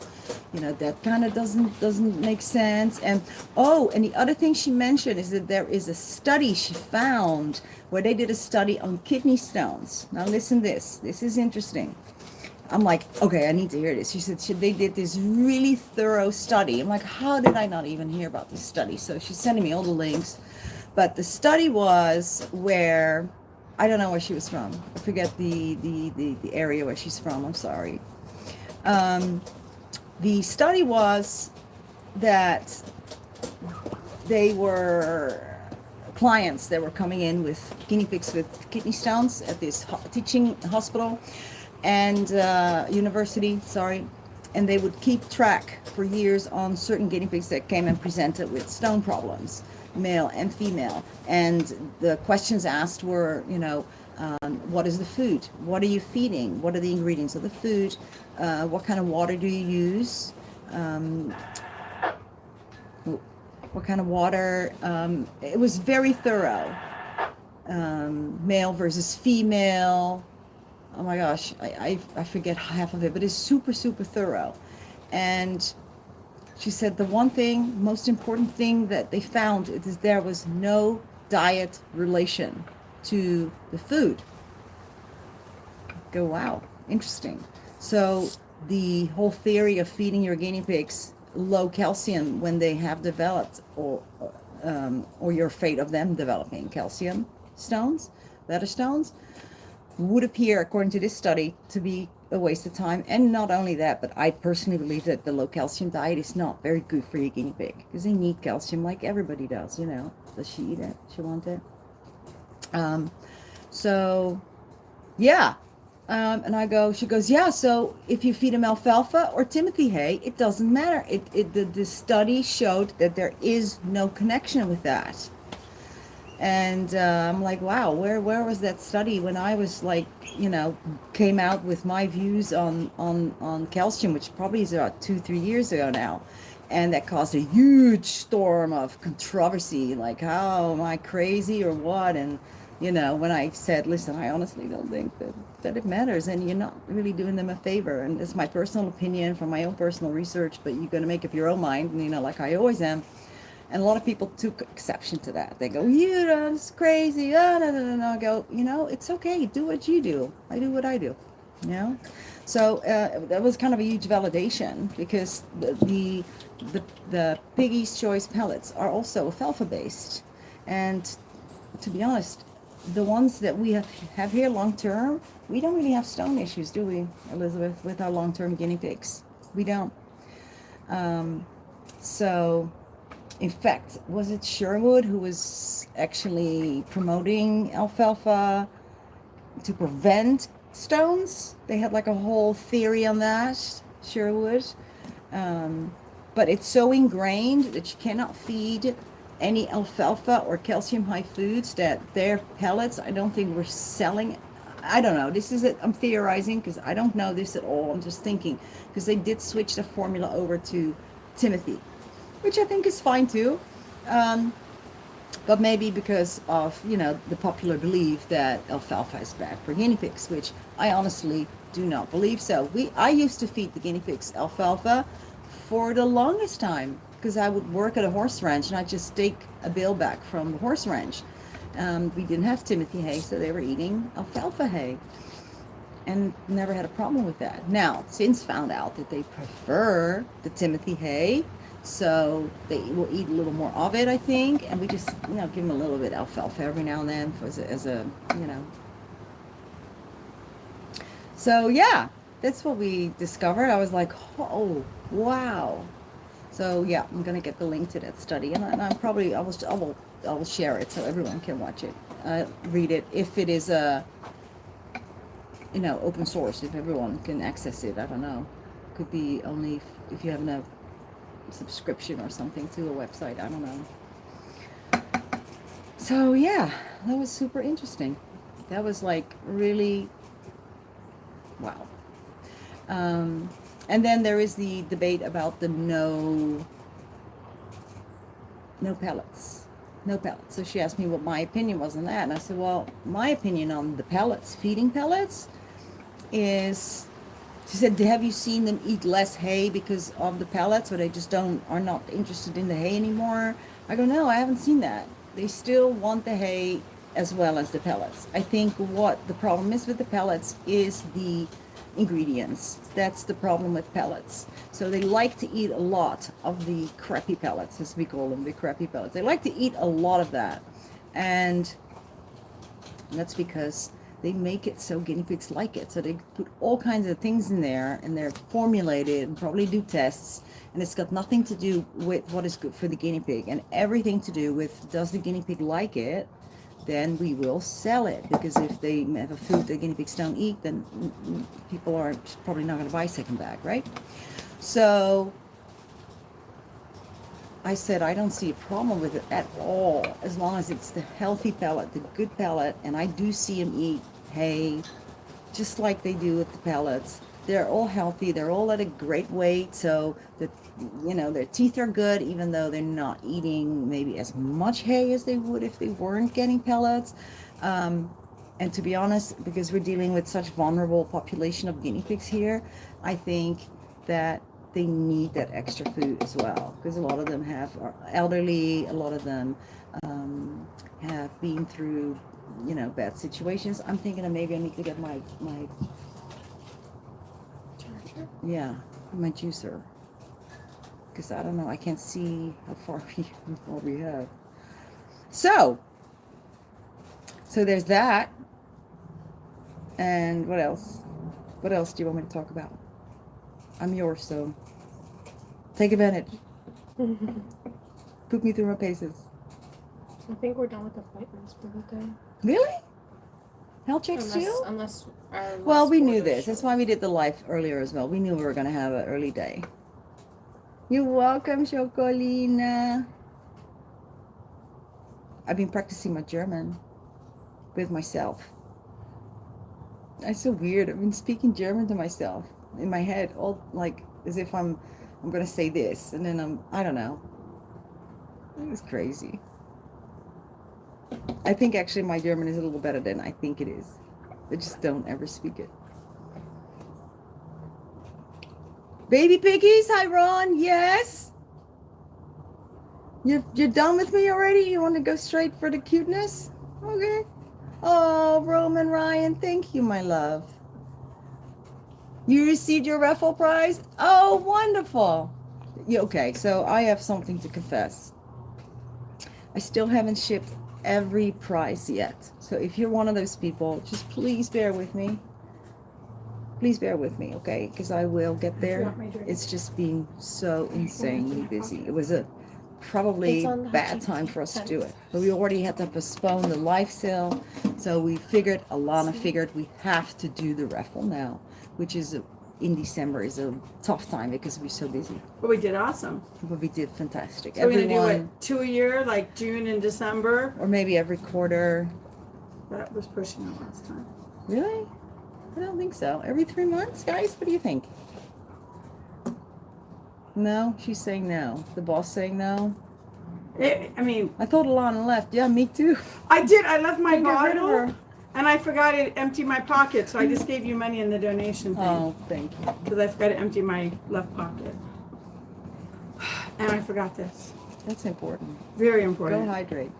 that kind of doesn't make sense. And the other thing she mentioned is that there is a study she found where they did a study on kidney stones. Now listen this is interesting. I'm like, okay, I need to hear this. She said they did this really thorough study. I'm like, how did I not even hear about this study? So she's sending me all the links. But the study was where, I don't know where she was from. I forget the area where she's from. I'm sorry. The study was that they were clients that were coming in with guinea pigs with kidney stones at this teaching hospital and university, and they would keep track for years on certain guinea pigs that came and presented with stone problems, male and female. And the questions asked were, what is the food? What are you feeding? What are the ingredients of the food? What kind of water do you use? What kind of water? It was very thorough. Male versus female. Oh my gosh, I forget half of it, but it's super, super thorough. And she said the most important thing that they found is there was no diet relation to the food. Go, wow, interesting. So the whole theory of feeding your guinea pigs low calcium when they have developed, or you're afraid of them developing calcium stones, bladder stones, would appear, according to this study, to be a waste of time. And not only that, but I personally believe that the low calcium diet is not very good for your guinea pig, because they need calcium like everybody does. Does she eat it? She wants it. So yeah. And she goes, yeah, so if you feed them alfalfa or Timothy hay, it doesn't matter. The study showed that there is no connection with that. And I'm like, wow, where was that study when I was like, came out with my views on calcium, which probably is about 2-3 years ago now. And that caused a huge storm of controversy, like, how am I crazy or what? And, when I said, listen, I honestly don't think that it matters, and you're not really doing them a favor. And it's my personal opinion from my own personal research, but you're going to make up your own mind, like I always am. And a lot of people took exception to that. They go, it's crazy. No. I go, it's okay. Do what you do. I do what I do. So that was kind of a huge validation, because the Piggy's Choice pellets are also alfalfa based. And to be honest, the ones that we have here long term, we don't really have stone issues, do we, Elizabeth, with our long term guinea pigs? We don't. So, in fact, was it Sherwood who was actually promoting alfalfa to prevent stones? They had like a whole theory on that, Sherwood. But it's so ingrained that you cannot feed any alfalfa or calcium high foods that their pellets, I don't think we're selling. I don't know. I'm theorizing because I don't know this at all. I'm just thinking, because they did switch the formula over to Timothy, which I think is fine too. But maybe because of, the popular belief that alfalfa is bad for guinea pigs, which I honestly do not believe so. I used to feed the guinea pigs alfalfa for the longest time because I would work at a horse ranch and I'd just take a bale back from the horse ranch. We didn't have Timothy hay, so they were eating alfalfa hay and never had a problem with that. Now, since found out that they prefer the Timothy hay, so they will eat a little more of it, I think, and we just, you know, give them a little bit of alfalfa every now and then as a you know. So yeah, that's what we discovered. I was like, oh, wow. So yeah, I'm gonna get the link to that study, and I'm probably I will share it so everyone can watch it, read it if it is a, you know, open source, if everyone can access it. I don't know. Could be only if you have a subscription or something to a website. I don't know. So yeah, that was super interesting. That was like really wow. And then there is the debate about the no pellets. No pellets. So she asked me what my opinion was on that. And I said, well, my opinion on the pellets, feeding pellets, is, she said, have you seen them eat less hay because of the pellets, or they just are not interested in the hay anymore? I go, no, I haven't seen that. They still want the hay as well as the pellets. I think what the problem is with the pellets is the ingredients. That's the problem with pellets. So they like to eat a lot of the crappy pellets, as we call them, the crappy pellets. They like to eat a lot of that. And that's because they make it so guinea pigs like it. So they put all kinds of things in there, and they're formulated and probably do tests. And it's got nothing to do with what is good for the guinea pig, and everything to do with, does the guinea pig like it? Then we will sell it, because if they have a food that guinea pigs don't eat, then people are probably not going to buy a second bag, right? So I said, I don't see a problem with it at all, as long as it's the healthy pellet, the good pellet. And I do see them eat hay just like they do with the pellets. They're all healthy. They're all at a great weight, so that, you know, their teeth are good, even though they're not eating maybe as much hay as they would if they weren't getting pellets. And to be honest, because we're dealing with such vulnerable population of guinea pigs here, I think that they need that extra food as well, because a lot of them are elderly, a lot of them have been through, you know, bad situations. I'm thinking that maybe I need to get my my juicer, because I don't know, I can't see how far we have. So there's that. And what else do you want me to talk about? I'm yours, so take advantage. Put me through my paces. I think we're done with appointments for the day. Really? Health checks too? Unless well, we knew this. That's why we did the live earlier as well. We knew we were going to have an early day. You're welcome, Chocolina. I've been practicing my German with myself. It's so weird. I've been speaking German to myself in my head, all like as if I'm going to say this, and then I don't know. It was crazy. I think actually my German is a little better than I think it is. I just don't ever speak it. Baby piggies, hi Ron, yes? You're done with me already? You want to go straight for the cuteness? Okay. Oh, Roman Ryan, thank you, my love. You received your raffle prize? Oh, wonderful. Okay, so I have something to confess. I still haven't shipped every prize yet. So if you're one of those people, just please bear with me. Please bear with me, okay? Because I will get there. It's just being so insanely busy. It was a probably bad time for us to do it. But we already had to postpone the live sale. So we figured, Alana figured, we have to do the raffle now, which is in December is a tough time because we're so busy. But we did awesome. But we did fantastic. So we're going to do what, 2 a year, like June and December? Or maybe every quarter. That was pushing it last time. Really? I don't think so. Every 3 months, guys? What do you think? No? She's saying no. The boss saying no? I mean... I thought Alana left. Yeah, me too. I did. I left my Get rid of bottle. her. And I forgot to empty my pocket, so I just gave you money in the donation thing. Oh, thank you. Because I forgot to empty my left pocket. And I forgot this. That's important. Very Go important. hydrate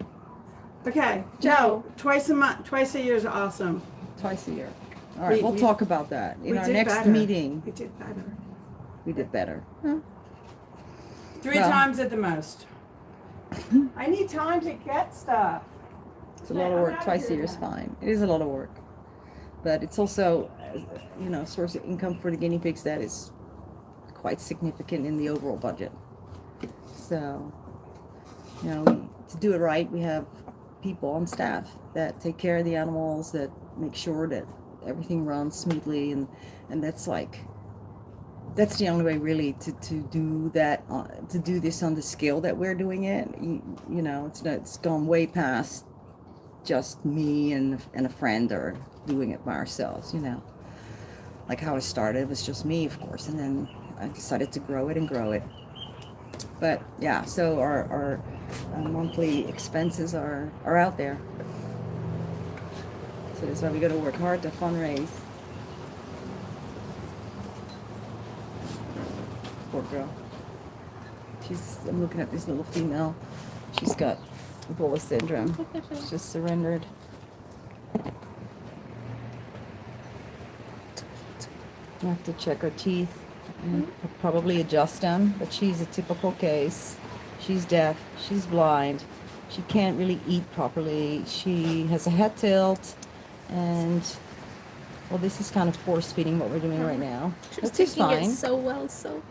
Okay, no, twice a month, twice a year is awesome. twice a year. All right, we'll we- talk about that in we our did next better. meeting. We did better. We did better. 3 Well. times at the most. I need time to get stuff. It's a lot of work. Twice a year is fine. It is a lot of work, but it's also, a source of income for the guinea pigs that is quite significant in the overall budget. So, to do it right, we have people on staff that take care of the animals, that make sure that everything runs smoothly, and that's the only way really to do that, to do this on the scale that we're doing it. It's gone way past just me and a friend are doing it by ourselves, like how I started. It was just me, of course, and then I decided to grow it. But yeah, so our monthly expenses are out there, so that's why we got to work hard to fundraise. Poor girl. I'm looking at this little female. She's got bulla syndrome. She's just surrendered. I have to check her teeth and probably adjust them, but she's a typical case. She's deaf, she's blind, she can't really eat properly, she has a head tilt, and well, this is kind of force feeding what we're doing right now. She's Which is taking fine. it so well, so.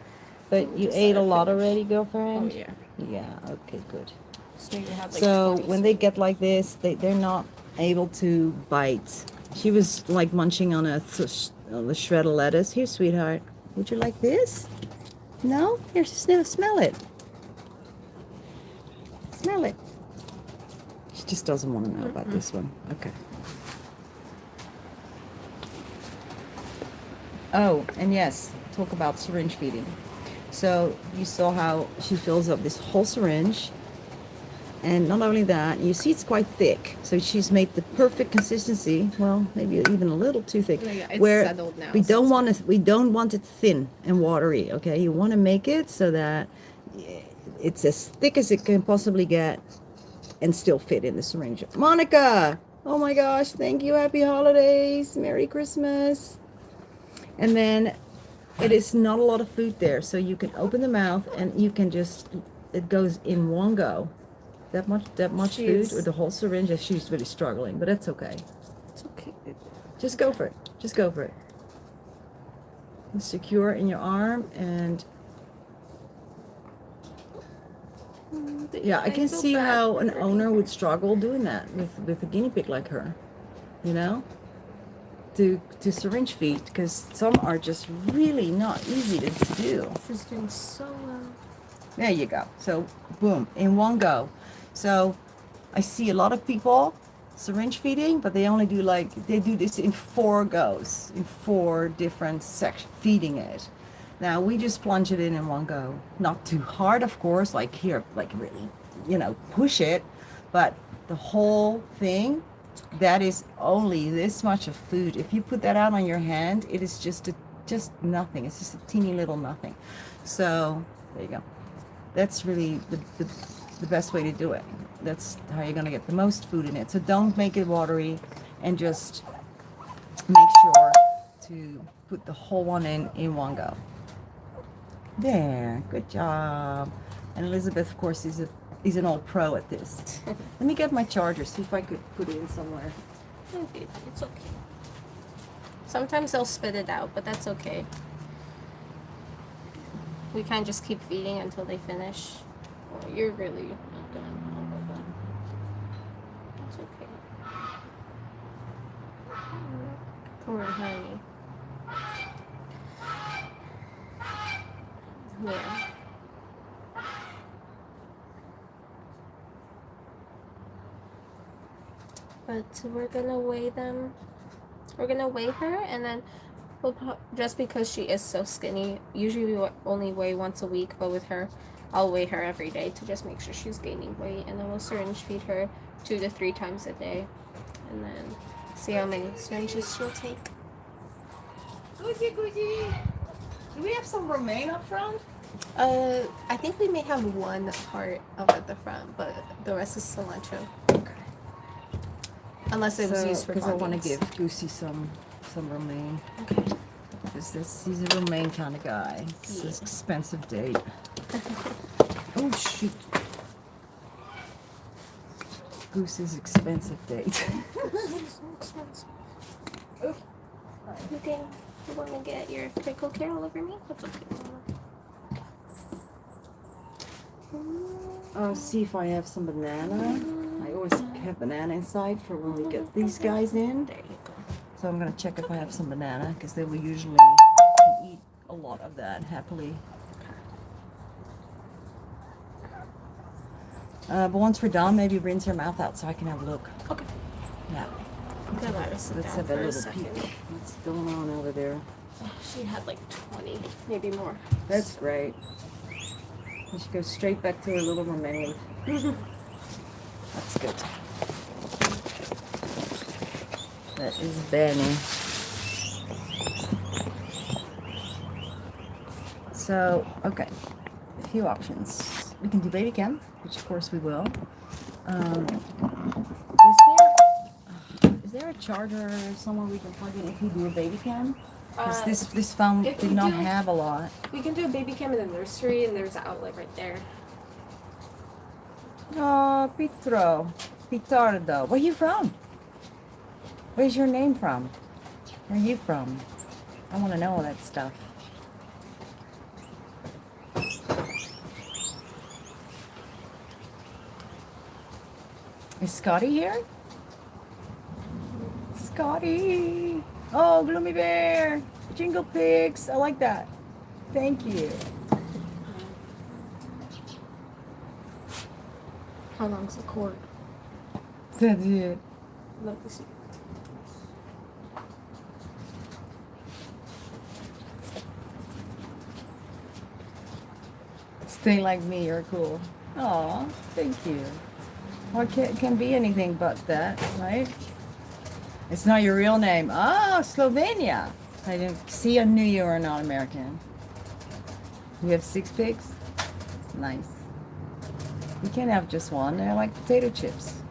But you Just ate let a her lot finish. already, Oh girlfriend? yeah. Yeah, okay, good. So you have, So 20 when they get like this, they're not able to bite. She was like munching on the shred of lettuce. Here, sweetheart, would you like this? No? Here, smell it. Smell it. She just doesn't want to know about this one. Okay. Oh, and yes, talk about syringe feeding. So you saw how she fills up this whole syringe. And not only that, you see it's quite thick. So she's made the perfect consistency. Well, maybe even a little too thick. Yeah, it's where settled now, we so don't want it thin and watery. Okay, you want to make it so that it's as thick as it can possibly get, and still fit in the syringe. Monica, oh my gosh, thank you. Happy holidays, Merry Christmas. And then it is not a lot of food there, so you can open the mouth and you can it goes in one go. That much food with the whole syringe. She's really struggling, but that's okay. It's okay. Just go for it. Just go for it. It's secure in your arm, and yeah, I can feel see bad how for an her. owner would struggle doing that with a guinea pig like her, to syringe feed, because some are just really not easy to do. She's doing so well. There you go. So boom, in one go. So I see a lot of people syringe feeding, but they only do they do this in 4 goes, in 4 different sections, feeding it. Now we just plunge it in one go. Not too hard, of course, like really, push it, but the whole thing, that is only this much of food. If you put that out on your hand, it is just nothing. It's just a teeny little nothing. So there you go. That's really the best way to do it. That's how you're going to get the most food in it. So don't make it watery, and just make sure to put the whole one in one go. There, good job. And Elizabeth, of course, is an old pro at this. Let me get my charger, see if I could put it in somewhere. Okay, it's okay. Sometimes they'll spit it out, but that's okay. We can't just keep feeding until they finish. Oh, you're really not done. Oh, well done. It's okay. Poor honey. Yeah. But we're gonna weigh them. We're gonna weigh her, and then just because she is so skinny, usually we only weigh once a week, but with her, I'll weigh her every day to just make sure she's gaining weight, and then we'll syringe feed her 2 to 3 times a day, and then See how many syringes she'll take. Goody. Do we have some romaine up front? I think we may have one part up at the front, but the rest is cilantro. Okay. Unless it was used for because I want to condiments. give Goosey some romaine. Okay. Because he's a romaine kind of guy. It's an expensive date. Oh shoot. Goosey's expensive date. Okay. You want to get your critical care all over me? That's okay. I'll see if I have some banana. I always have banana inside for when we get these guys in. There you go. So I'm gonna check if I have some banana because they will usually eat a lot of that happily. But once we're done, maybe rinse her mouth out so I can have a look. Okay. Yeah. Okay, let her sit Let's down have for a a little second. peek. What's going on over there? She had like 20, maybe more. That's great. And she goes straight back to her little mermaid. That's good. That is Benny. So, okay. A few options. We can do baby cam, which of course we will. Is there a charger somewhere we can plug in if we do a baby cam? Because this phone if did we not do- have a lot. We can do a baby cam in the nursery, and there's an outlet right there. Oh, Pitardo. Where are you from? Where's your name from? Where are you from? I want to know all that stuff. Is Scotty here? Scotty! Oh, Gloomy Bear! Jingle Pigs! I like that. Thank you. How long's the cord? That's it. Let me see. Stay like me, you're cool. Aw, thank you. Well, it can be anything but that, right? It's not your real name. Ah, Slovenia. I didn't see. I knew you were not American. You have 6 pigs? Nice. You can't have just one. They're like potato chips.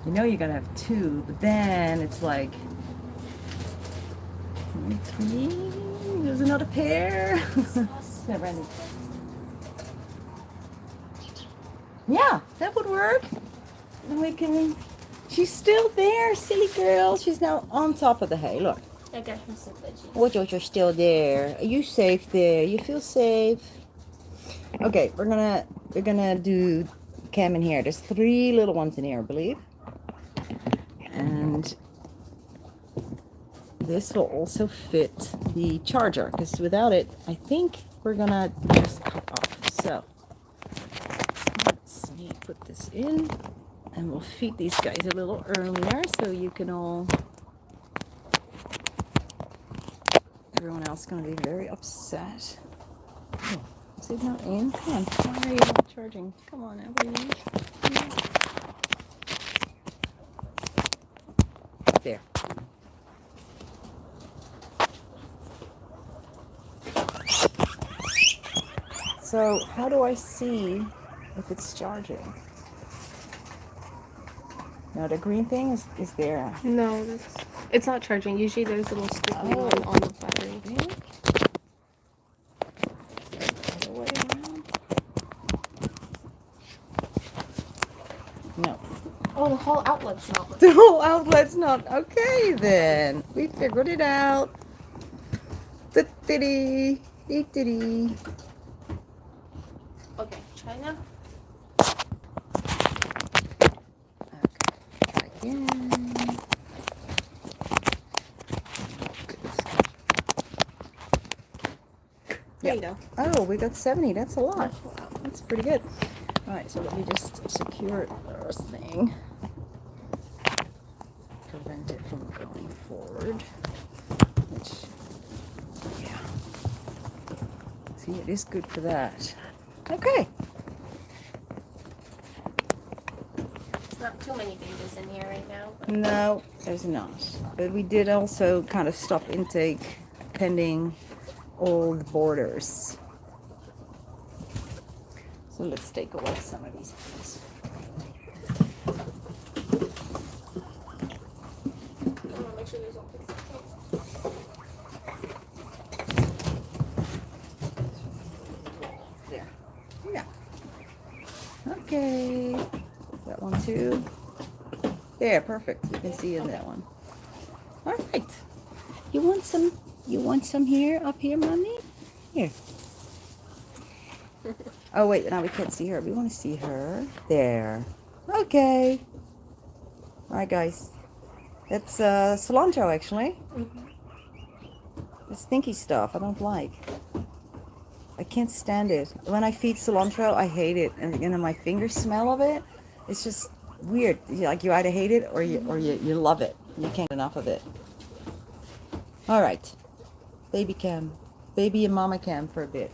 You know you're gonna have 2, but then it's like 3. There's another pair. Yeah, Randy. Yeah, that would work. And we can. She's still there, silly girl. She's now on top of the hay. Look. I got him some veggies. What? You're still there. Are you safe there? You feel safe? Okay, we're gonna do cam in here. There's 3 little ones in here, I believe. And this will also fit the charger because without it, I think we're gonna just cut off. So let's put this in, and we'll feed these guys a little earlier so you can all. Everyone else is going to be very upset. Oh, is it not in? Come on. Why are you not charging? Come on, Emily. There. So, how do I see if it's charging? No, the green thing is there. No, it's not charging. Usually there's a little squiggly line on the battery. Really? Other way around? No. Oh, the whole outlet's not. The whole outlet's not. Okay, then. We figured it out. Dee-dee. Dee-dee. Okay, try now. Okay, again. There you go. Oh, we got 70. That's a lot. That's pretty good. All right, so let me just secure our thing. Prevent it from going forward. Which, yeah. See, it is good for that. Okay. It's not too many pages in here right now. But No, there's not. But we did also kind of stop intake pending all the borders. So let's take away some of these please. I want to make sure there's no pixels. There. Yeah. Okay. That one too. There, perfect. You can see in that one. All right. You want some here, up here, mommy? Here. Oh wait, now we can't see her. We want to see her. There. Okay. All right, guys. That's cilantro, actually. The stinky stuff I don't like. I can't stand it. When I feed cilantro, I hate it, and you know my fingers smell of it. It's just weird. Like you either hate it or you love it. You can't get enough of it. All right, baby cam, baby and mama cam for a bit.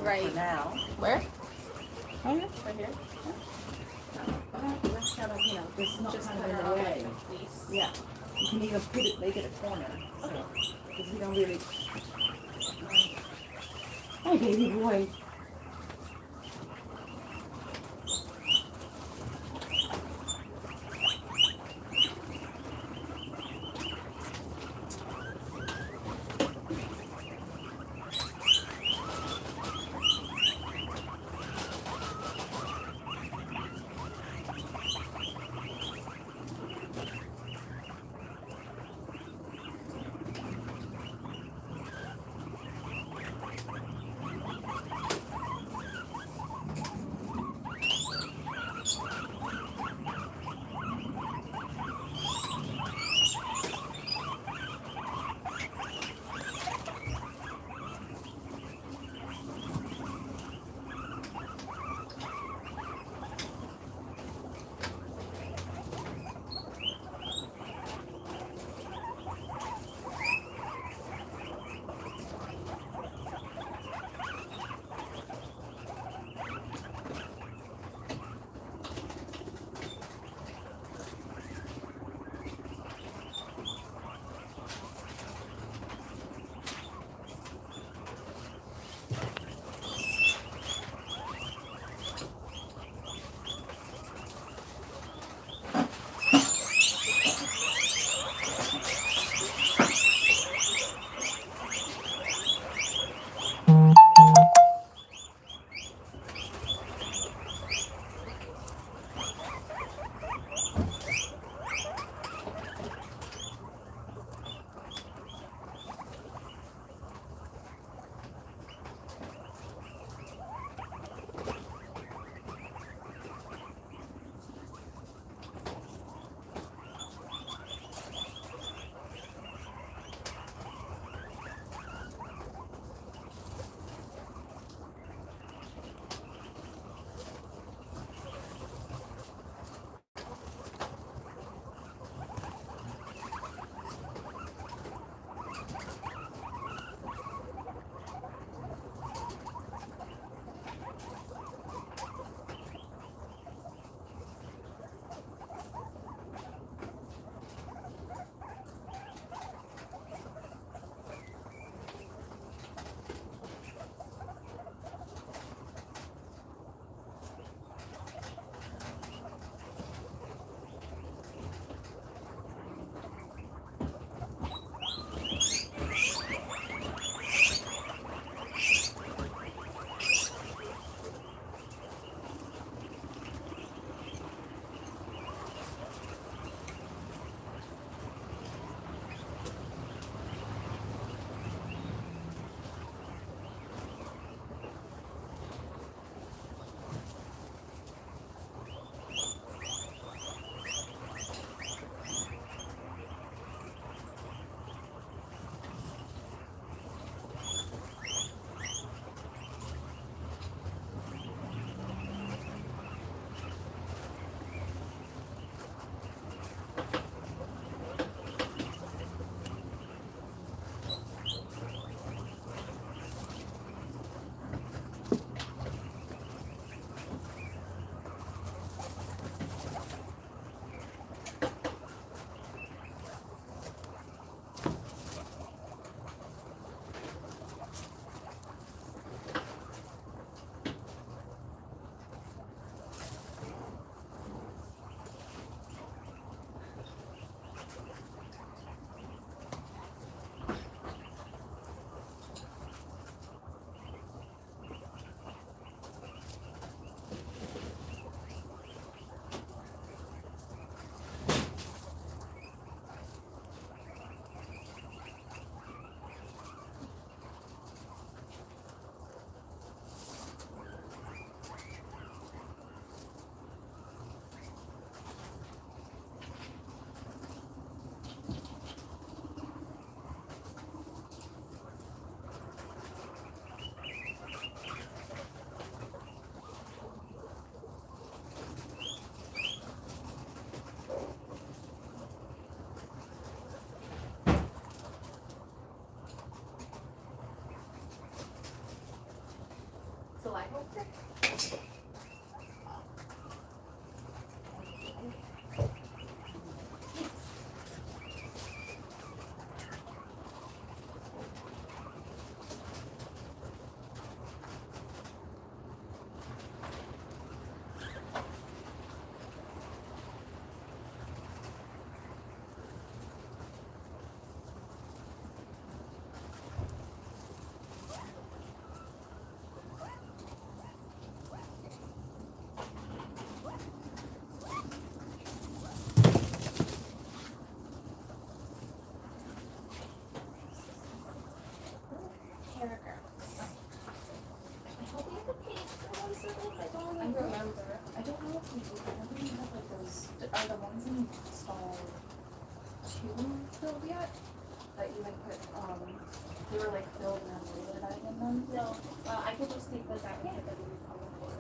Right. For now. Where? Oh, yeah. Right here. That's kind of, this is not Just kind put of it in on the way. please. Yeah. You can even put it, make it a corner. So, because we don't really. Hi, baby boy. I remember. I don't know if we do. I don't think we have like those. Are the ones in stall 2 filled yet? That you like put, they were like filled and then labeled in them? No, I could just take those out and put them on the floor.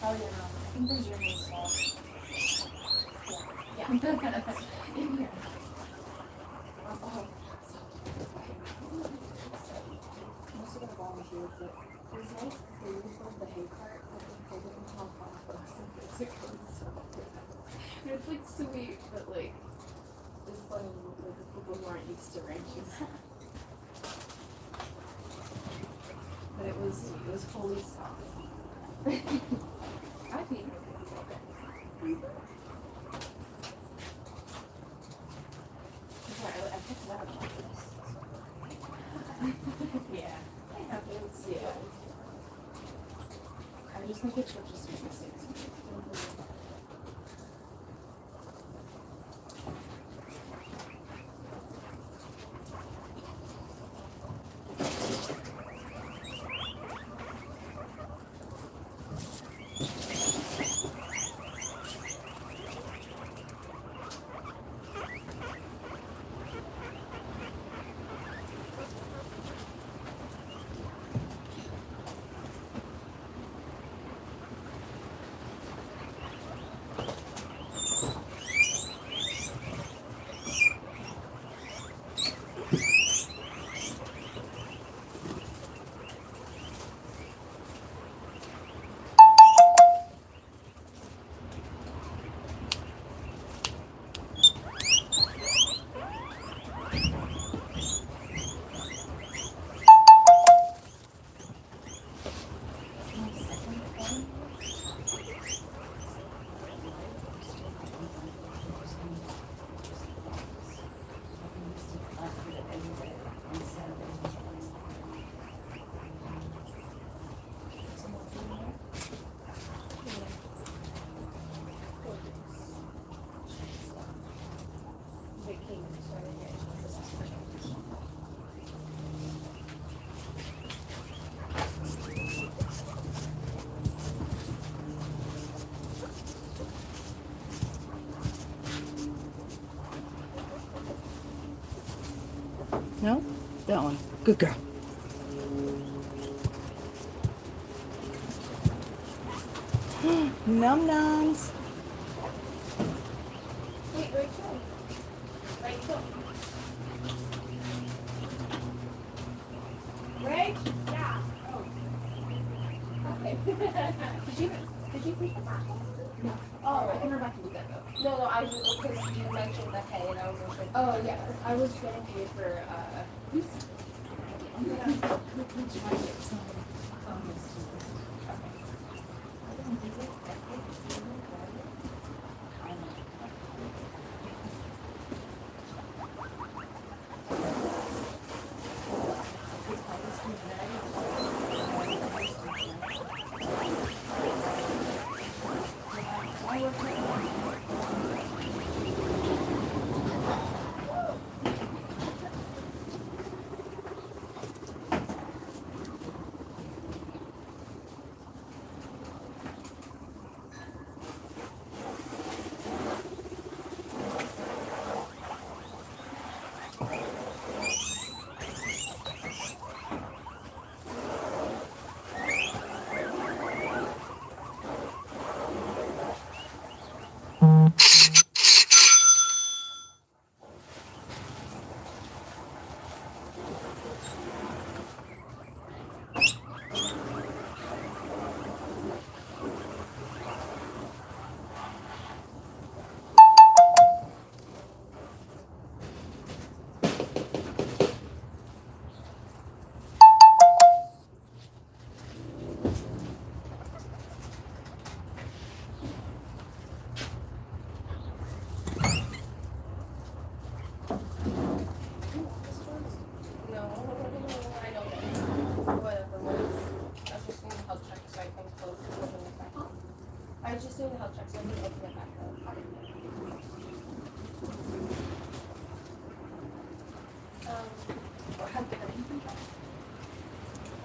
Oh, yeah, no. I think there's your new stall. Yeah. In here. Oh. Most of the volunteers that it was nice because they really filled the hay cart, but they pulled it into a compost and basically so and it's like sweet, but like it's funny like the people who aren't used to ranching. But it was fully stocked. I think sorry, I picked it out of this. Yeah. Yeah. I just think it should just make mistakes. No? That one. Good girl. Num nums. Wait, Rachel. Rachel. Rach? Yeah. Oh. Okay. Did you feed the apple? No. Oh, I can remember to do that though. No, I was because you mentioned the hay and I was sure. Oh yeah, I was gonna pay for I'm gonna try to get some fungus. No, I know that. Whatever was. I was just doing the health check so I can close and open it back up. I was just doing the health check so I can open it back up.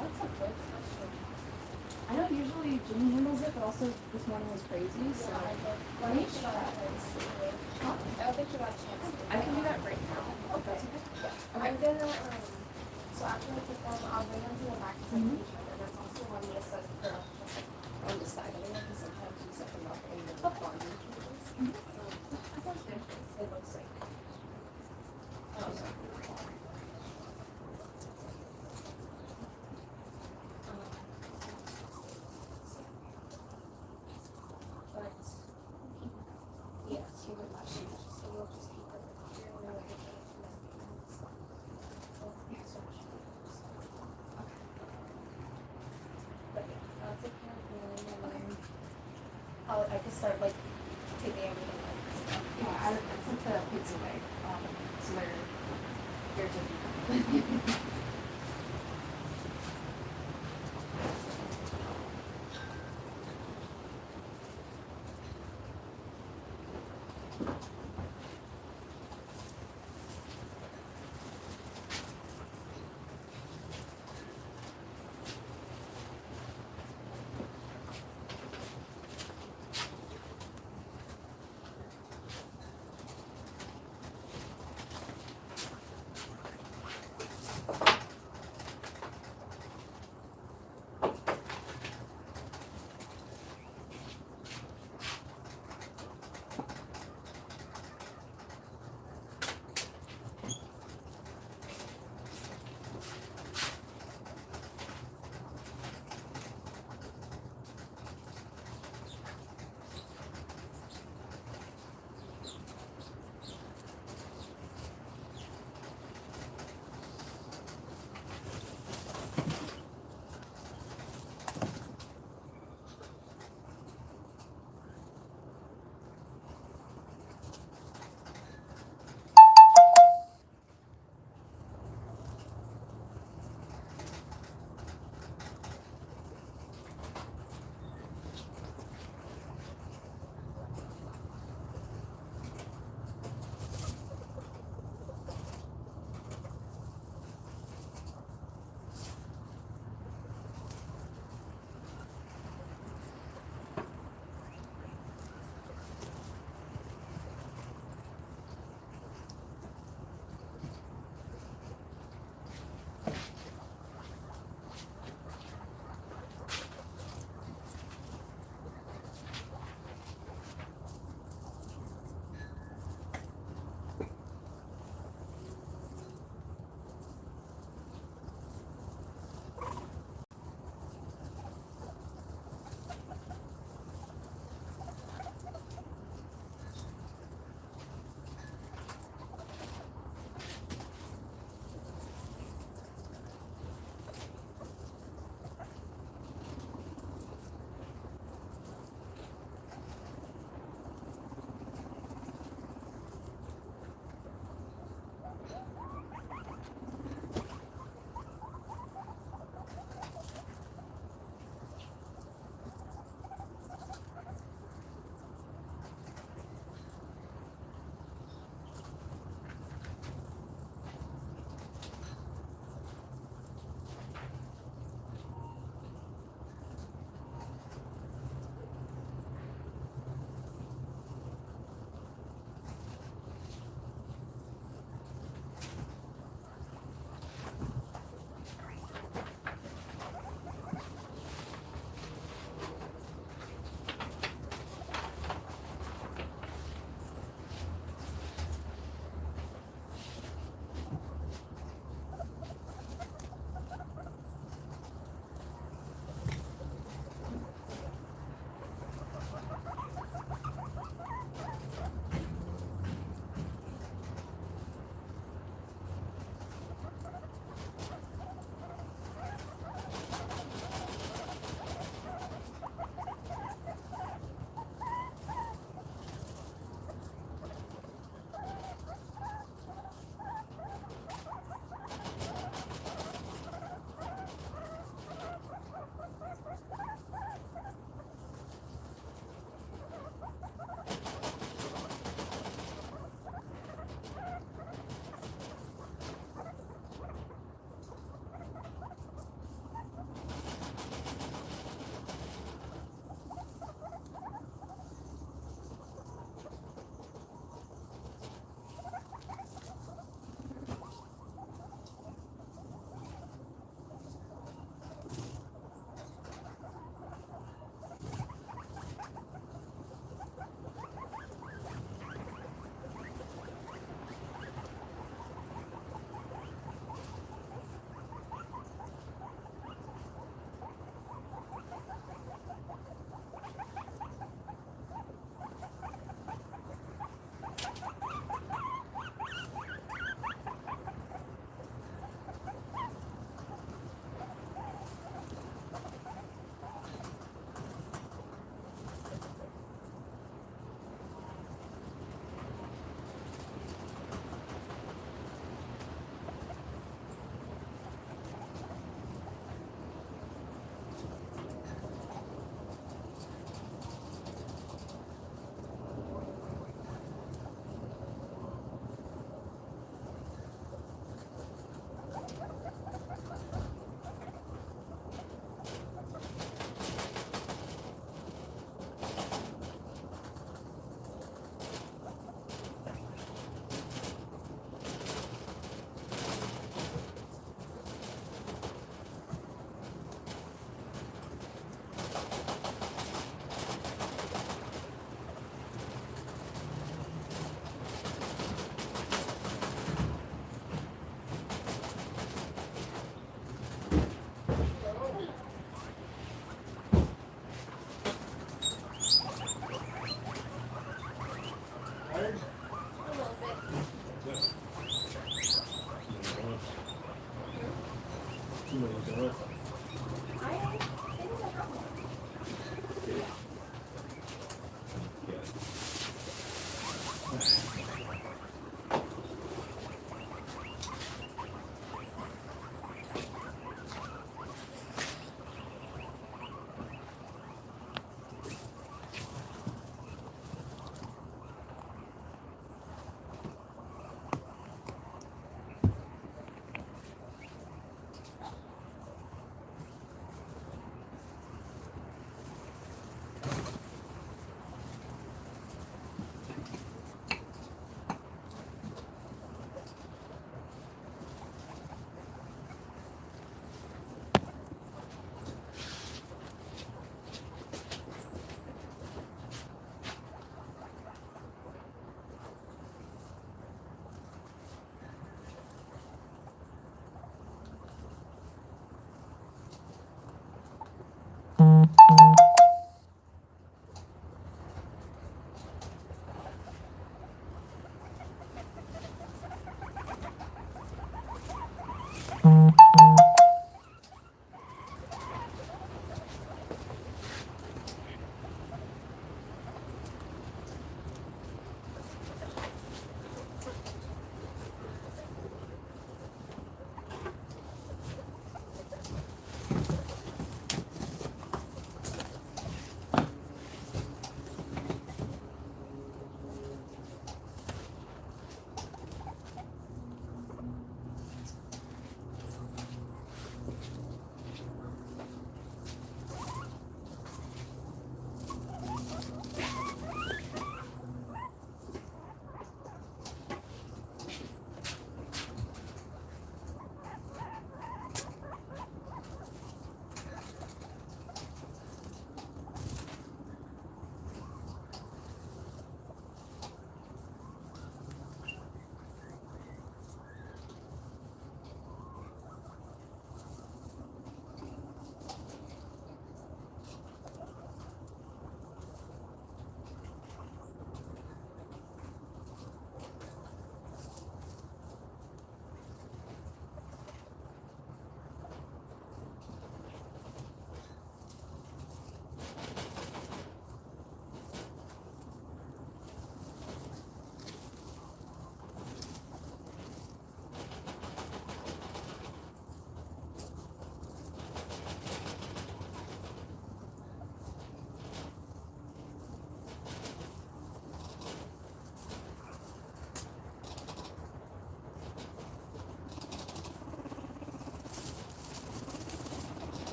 That's a good question. I know usually Jimmy handles it, but also this morning was crazy, so. Let me try that. I don't think she got a chance to. I can do that right now. Okay. I'm gonna, so after I put them, I'll bring them to the back to take each other. There's also one that says for on the side of it, because sometimes you set them up in the laundry tables. It looks like. But, yes, you would not change, so we'll just keep it here and then we'll get it to the next minutes. Yeah, so much. But yeah, that's it for me, and then I can start like taking everything like this stuff. Yeah, I took the pigs away, so they're to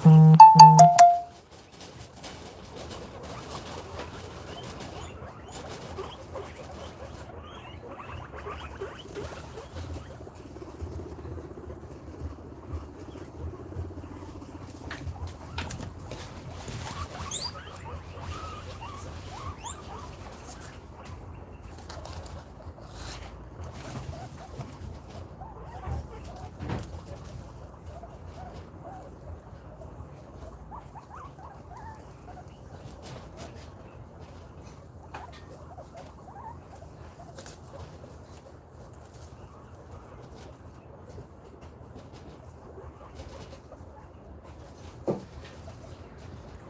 Oh,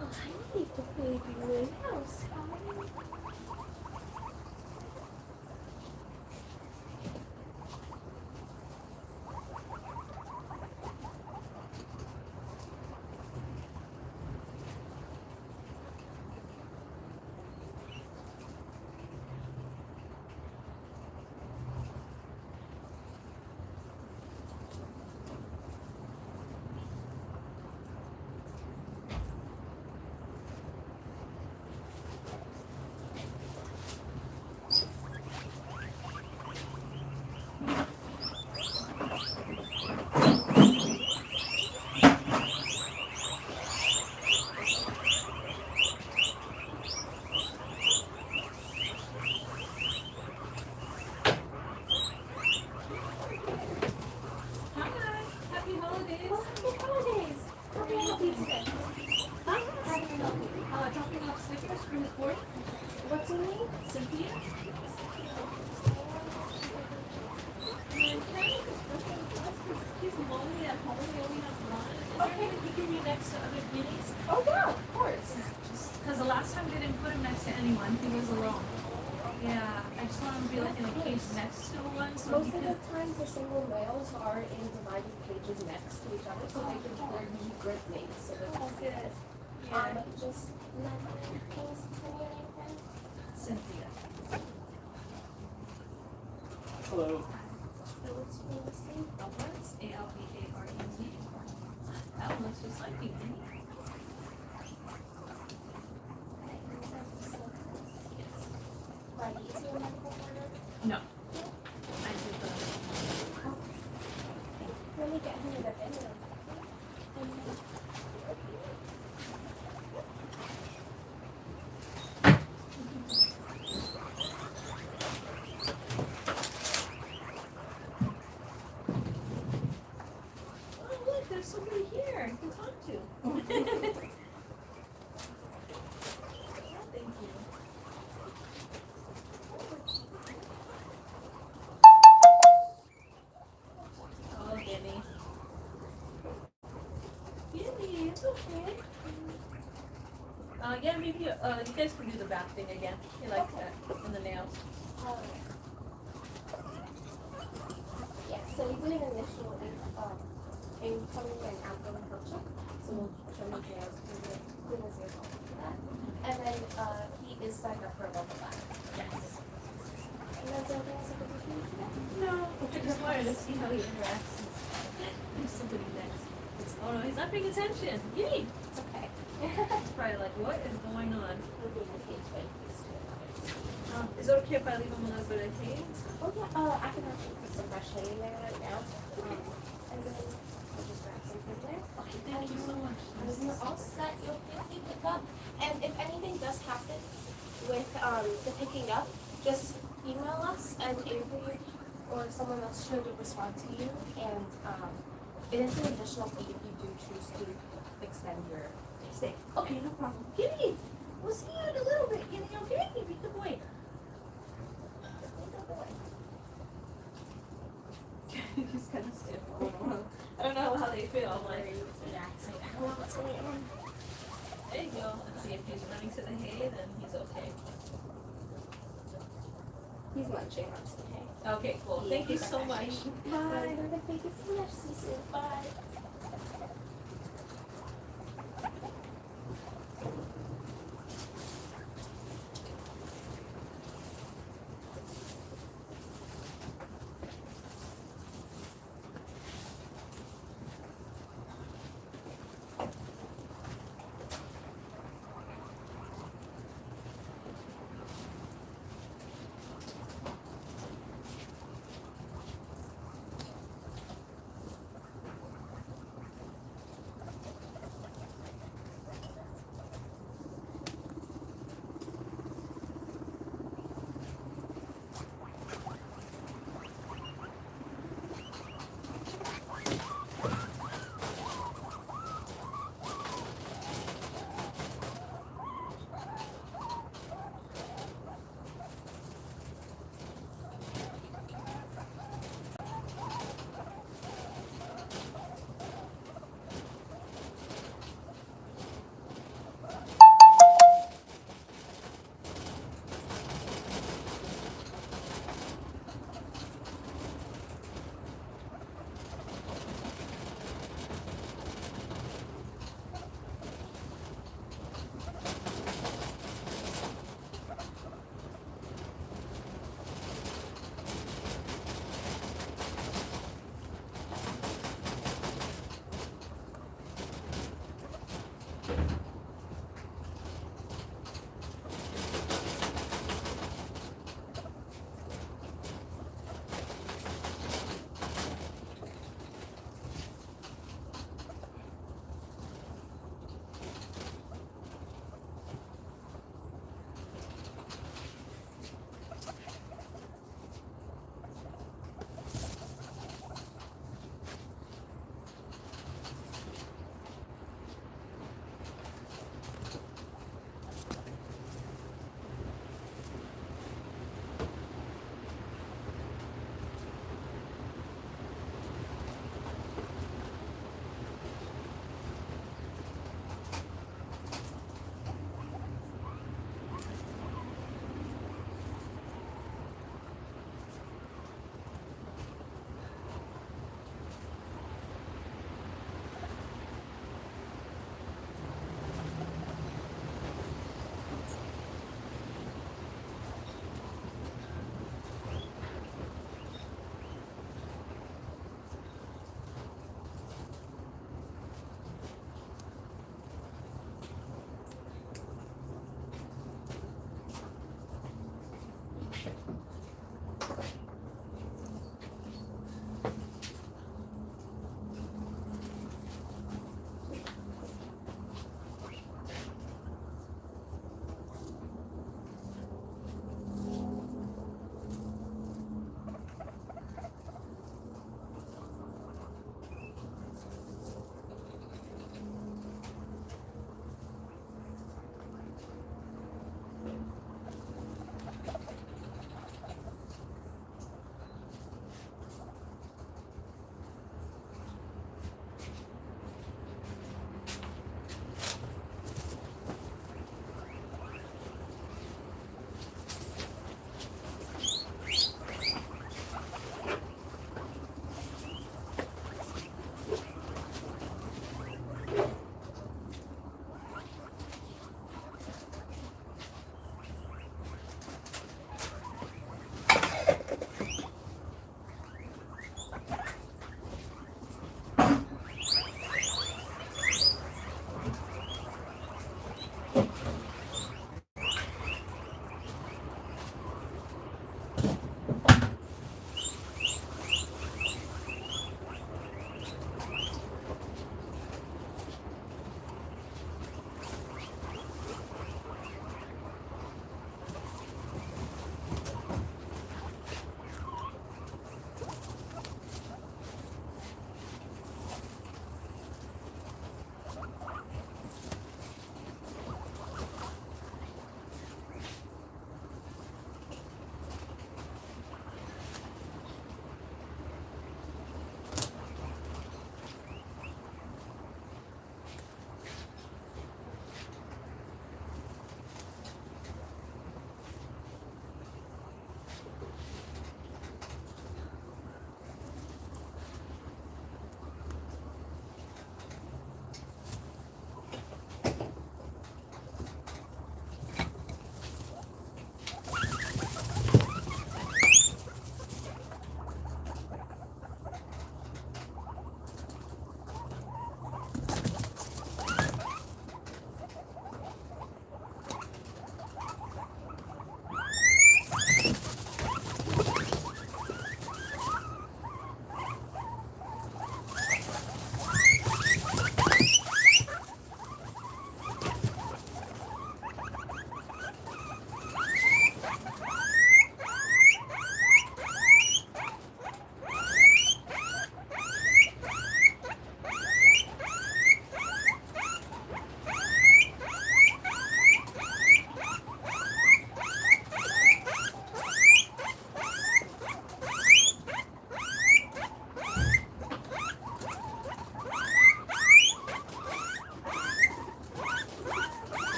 I need to baby Lynn. How sorry. Happy holidays. Well, happy holidays. How can I help you today? Huh? How can I help you? Dropping off stickers for his board. What's your name? Cynthia. He's lonely at home. He only has one. Is there anything he can be next to other guineas? Oh yeah, of course. Just because the last time we didn't put him next to anyone, he was alone. Yeah, I just want him to be like in a cage next to one, so Most he of can. the times the single males are in divided cages next to each other, so they can they're usually great mates. So that's good. Just let me please tell me your name again. Cynthia. Hello. So what's your last name? Alvarez. Albarez. That one looks just like you, didn't he? Right, is there a medical order? No. I did the. Let me get him in the bed. Oh, look, there's somebody here you can talk to. Thank you. Oh, Guinea. Guinea, it's okay. Yeah, maybe you guys can do the back thing again. He likes that. And the nails. Yeah, so we do an initial incoming and outgoing health check. So we'll trim his nails, clean his ears, all of that. And then he is signed up for a level 5. Yes. And that's everything else that we can do today? No, I just wanted to see how he interacts. There's somebody next. Oh no, he's not paying attention. Guinea. It's okay. He's probably like, what is going on? He'll be in the cage, but he's doing it. Is it okay if I leave him a little bit of hay? Oh yeah, I can actually put some fresh hay in there right now. And then I'll just grab some from there. Okay, thank you so much. And you're all set, you'll quickly pick up. And if anything does happen with the picking up, just email us and Avery or someone else should respond to you. And it is an additional fee if you do choose to extend your stay. Okay, no problem. Guinea, we'll see you in a little bit. Guinea, okay? Be good boy. He's kind of stiff. I don't know how they feel. I'm like, Relaxing. I don't know what's going on. there you go. Let's see if he's running to the hay, then he's okay. He's munching on some hay. Okay, cool. Yeah, Thank you he's so okay. much. Bye. Thank you so much. See you soon. Bye.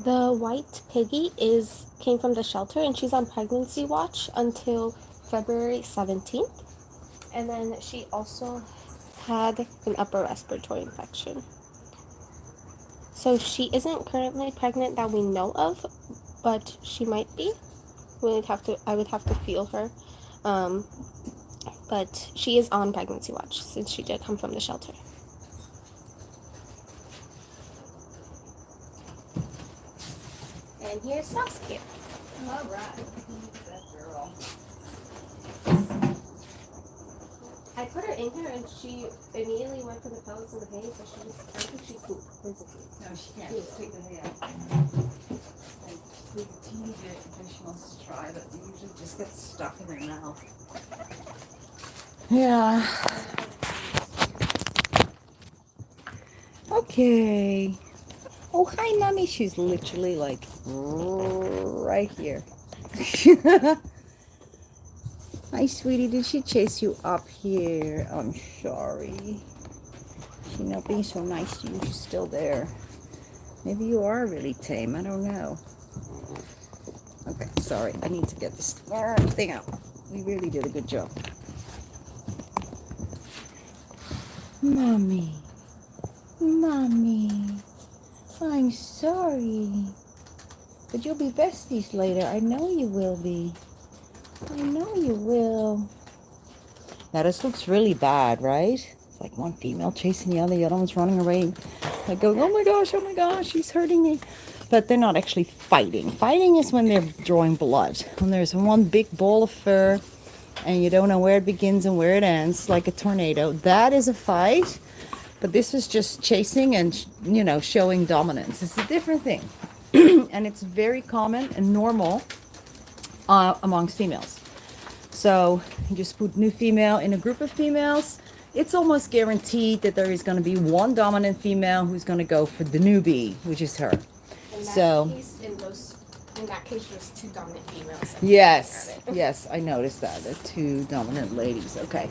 The white piggy came from the shelter, and she's on pregnancy watch until February 17th. And then she also had an upper respiratory infection. So she isn't currently pregnant that we know of, but she might be. I would have to feel her. But she is on pregnancy watch since she did come from the shelter. And here's Saskia. All right. That girl. I put her in here and she immediately went for the pellets and the hay, but I think she pooped, physically. No, she can't. Just take the hay out. Like, just leave a teeny bit in case she wants to try, but it usually just gets stuck in her mouth. Yeah. Okay. Oh, hi, Mommy. She's literally like right here. Hi, sweetie. Did she chase you up here? I'm sorry. She's not being so nice to you. She's still there. Maybe you are really tame. I don't know. Okay, sorry. I need to get this thing out. We really did a good job. Mommy. Mommy. I'm sorry. But you'll be besties later. I know you will be. I know you will. Now this looks really bad, right? It's like one female chasing the other one's running away. I go, oh my gosh, she's hurting me. But they're not actually fighting. Fighting is when they're drawing blood. When there's one big ball of fur and you don't know where it begins and where it ends, like a tornado. That is a fight. But this is just chasing and, you know, showing dominance. It's a different thing. And it's very common and normal amongst females. So you just put new female in a group of females. It's almost guaranteed that there is going to be one dominant female who's going to go for the newbie, which is her. In that case, there's two dominant females. Yes, I noticed that. The two dominant ladies. Okay.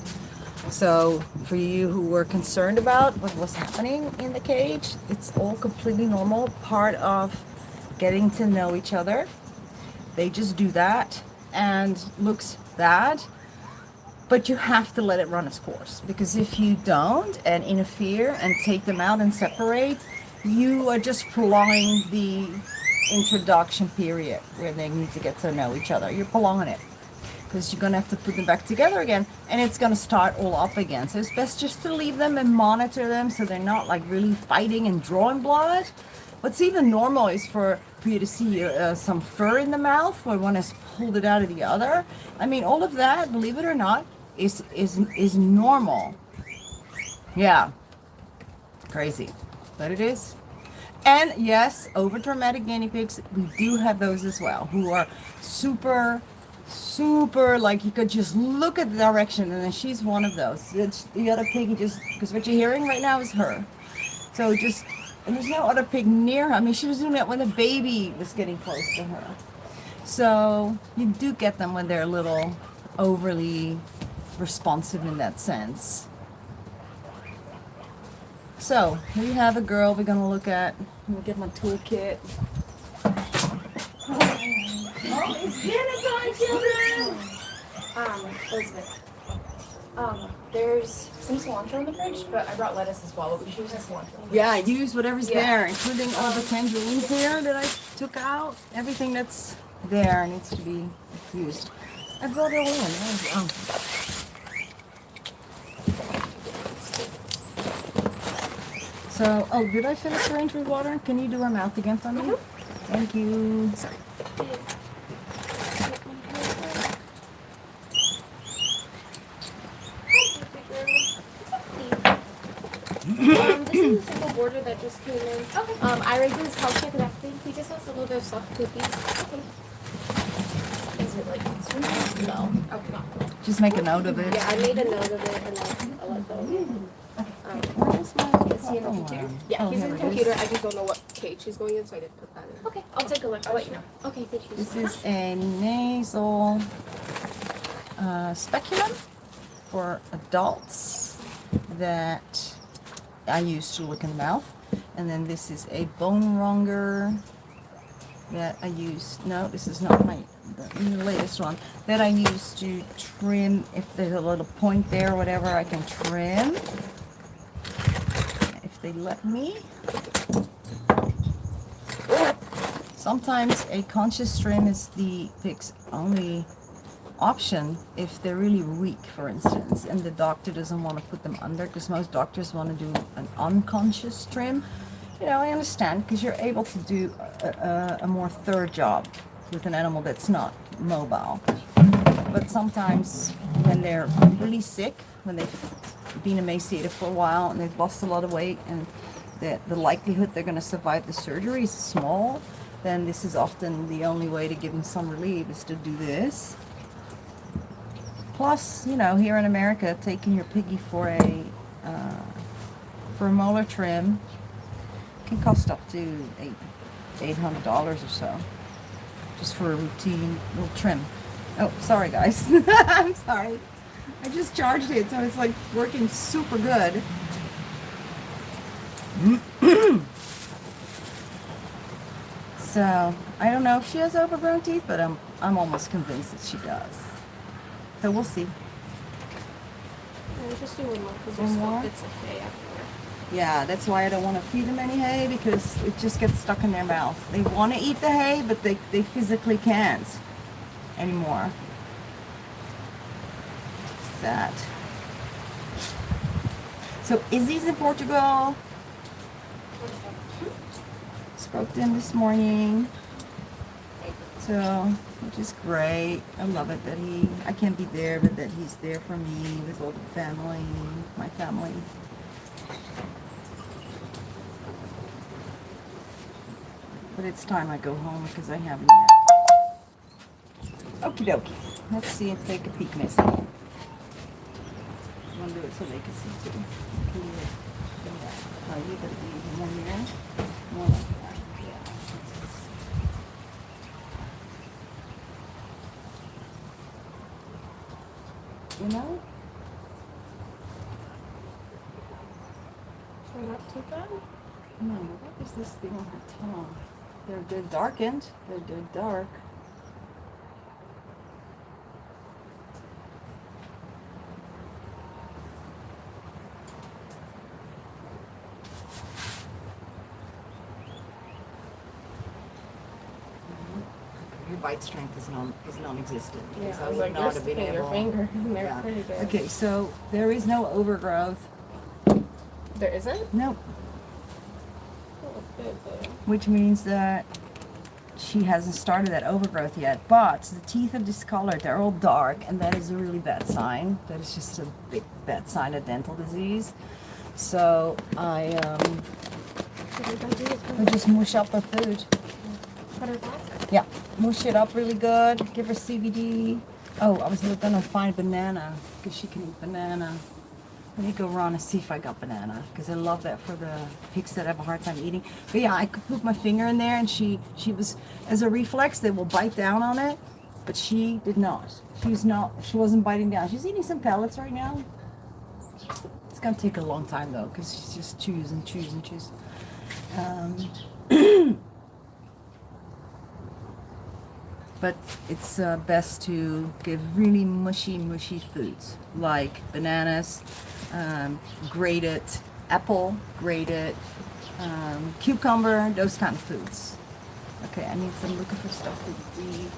So for you who were concerned about what was happening in the cage, it's all completely normal, part of getting to know each other. They just do that and looks bad, but you have to let it run its course, because if you don't and interfere and take them out and separate, you are just prolonging the introduction period where they need to get to know each other. You're prolonging it because you're going to have to put them back together again, and it's going to start all up again. So it's best just to leave them and monitor them so they're not like really fighting and drawing blood. What's even normal is for you to see some fur in the mouth where one has pulled it out of the other. I mean, all of that, believe it or not, is normal. Yeah, crazy, but it is. And yes, over dramatic guinea pigs, we do have those as well, who are super, like you could just look at the direction, and then she's one of those. The other piggy just, because what you're hearing right now is her. So just, and there's no other pig near her. I mean, she was doing that when the baby was getting close to her. So you do get them when they're a little overly responsive in that sense. So we have a girl we're gonna look at. Let me get my toolkit. Oh, it's dinner time, children! Elizabeth. There's some cilantro in the fridge, but I brought lettuce as well. But we should use the cilantro. Yeah, use whatever's there, including all the tangerines here that I took out. Everything that's there needs to be used. I brought it all in. So, did I fill a syringe with water? Can you do her mouth again for me? Thank you. Sorry. This is a single border that just came in. Okay. Iris is healthy and everything. He just has a little bit of soft poopies. Okay. Is it like no? Okay. No. Just make a note of it. Yeah, I made a note of it and I'll let go of it. Is he in the computer? Yeah, he's in the computer. I just don't know what cage he's going in, so I didn't put that in. Okay, I'll take a look. I'll let you know. Okay, thank you. This is a nasal speculum for adults that I use to look in the mouth. And then this is a bone wronger that I used. No, this is not the latest one. That I used to trim. If there's a little point there or whatever, I can trim. If they let me. Sometimes a conscious trim is the pig's only option if they're really weak, for instance, and the doctor doesn't want to put them under, because most doctors want to do an unconscious trim. You know, I understand, because you're able to do a more thorough job with an animal that's not mobile. But sometimes when they're really sick, when they've been emaciated for a while and they've lost a lot of weight, and the likelihood they're going to survive the surgery is small, then this is often the only way to give them some relief, is to do this. Plus, you know, here in America, taking your piggy for a molar trim can cost up to $800 or so, just for a routine little trim. Oh, sorry guys, I'm sorry. I just charged it, so it's like working super good. So I don't know if she has overgrown teeth, but I'm almost convinced that she does. So we'll see. I'll just do one more because One there's more? still bits of hay everywhere. Yeah, that's why I don't want to feed them any hay, because it just gets stuck in their mouth. They want to eat the hay, but they physically can't anymore. Sad. So Izzy's in Portugal. Spoke to him this morning. So, which is great. I love it that I can't be there, but that he's there for me with all the family, my family. But it's time I go home because I haven't yet. Okie dokie. Let's see and take a peek, Miss. I want to do it so they can see too. Can you do that? Oh, you gotta be more here. More like that. You know? They're not too bad. No, what is this thing on her tongue? They're darkened. They're dark. Your bite strength is non-existent. Yeah, because I was would like, not you're have been sticking your able- finger in there Yeah. pretty good. Okay, so there is no overgrowth. There isn't? Nope. Oh, that's good though. Which means that she hasn't started that overgrowth yet. But the teeth are discolored. They're all dark, and that is a really bad sign. That is just a big bad sign of dental disease. So I just mush up her food. Put her back. Yeah, mush it up really good. Give her CBD. Oh, I was gonna find banana because she can eat banana. Let me go around and see if I got banana, because I love that for the pigs that have a hard time eating. But yeah, I could put my finger in there, and she was, as a reflex, they will bite down on it, but she did not. She wasn't biting down. She's eating some pellets right now. It's gonna take a long time though, because she just chews and chews and chews. But it's best to give really mushy foods like bananas, grated apple, grated cucumber, those kind of foods. Okay, I need some looking for stuff to eat.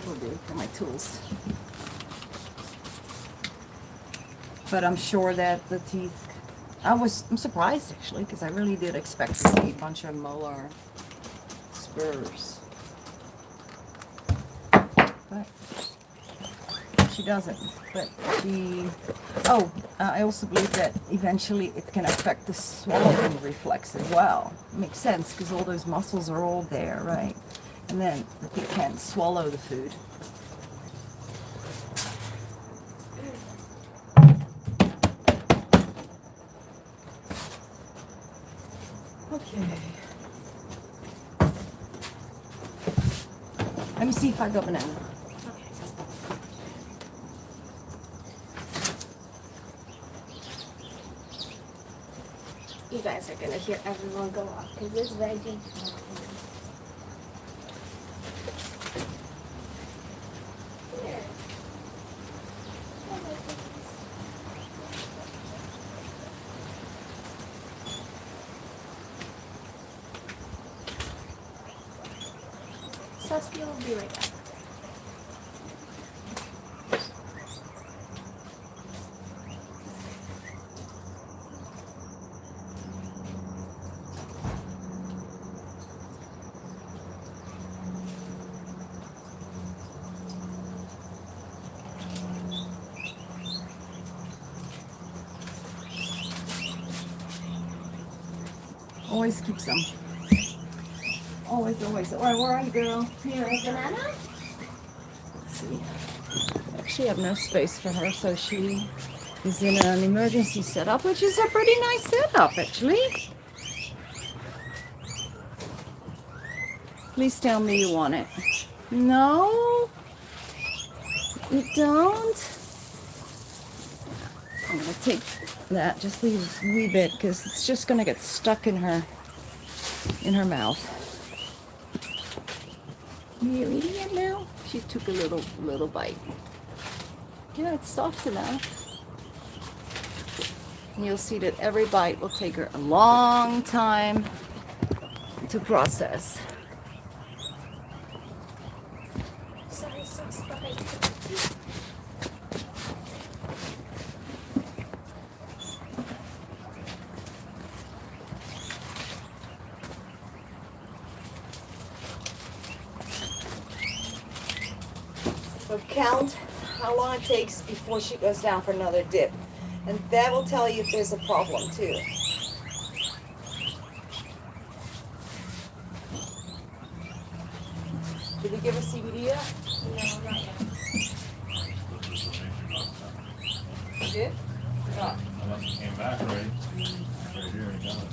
That will do for my tools. But I'm sure that the teeth, I'm surprised actually, because I really did expect to see a bunch of molar spurs. But she doesn't. But she, I also believe that eventually it can affect the swallowing reflex as well. Makes sense, because all those muscles are all there, right? And then the pig can't swallow the food. Okay. Let me see if I got banana. You guys are gonna hear everyone go off because it's veggie. Saskia will be right back. Always keep some. Always, always. All right, where are you, girl? Here, banana? Let's see. I actually have no space for her, so she is in an emergency setup, which is a pretty nice setup, actually. Please tell me you want it. No? You don't? I'm going to take that, just leave a wee bit, because it's just going to get stuck in her mouth. Are you eating it now? She took a little bite. Yeah, it's soft enough. And you'll see that every bite will take her a long time to process. Sorry, So count how long it takes before she goes down for another dip. And that will tell you if there's a problem too. Did we give her CBD yet? No, not yet. You did? No. Unless it came back right here and got it.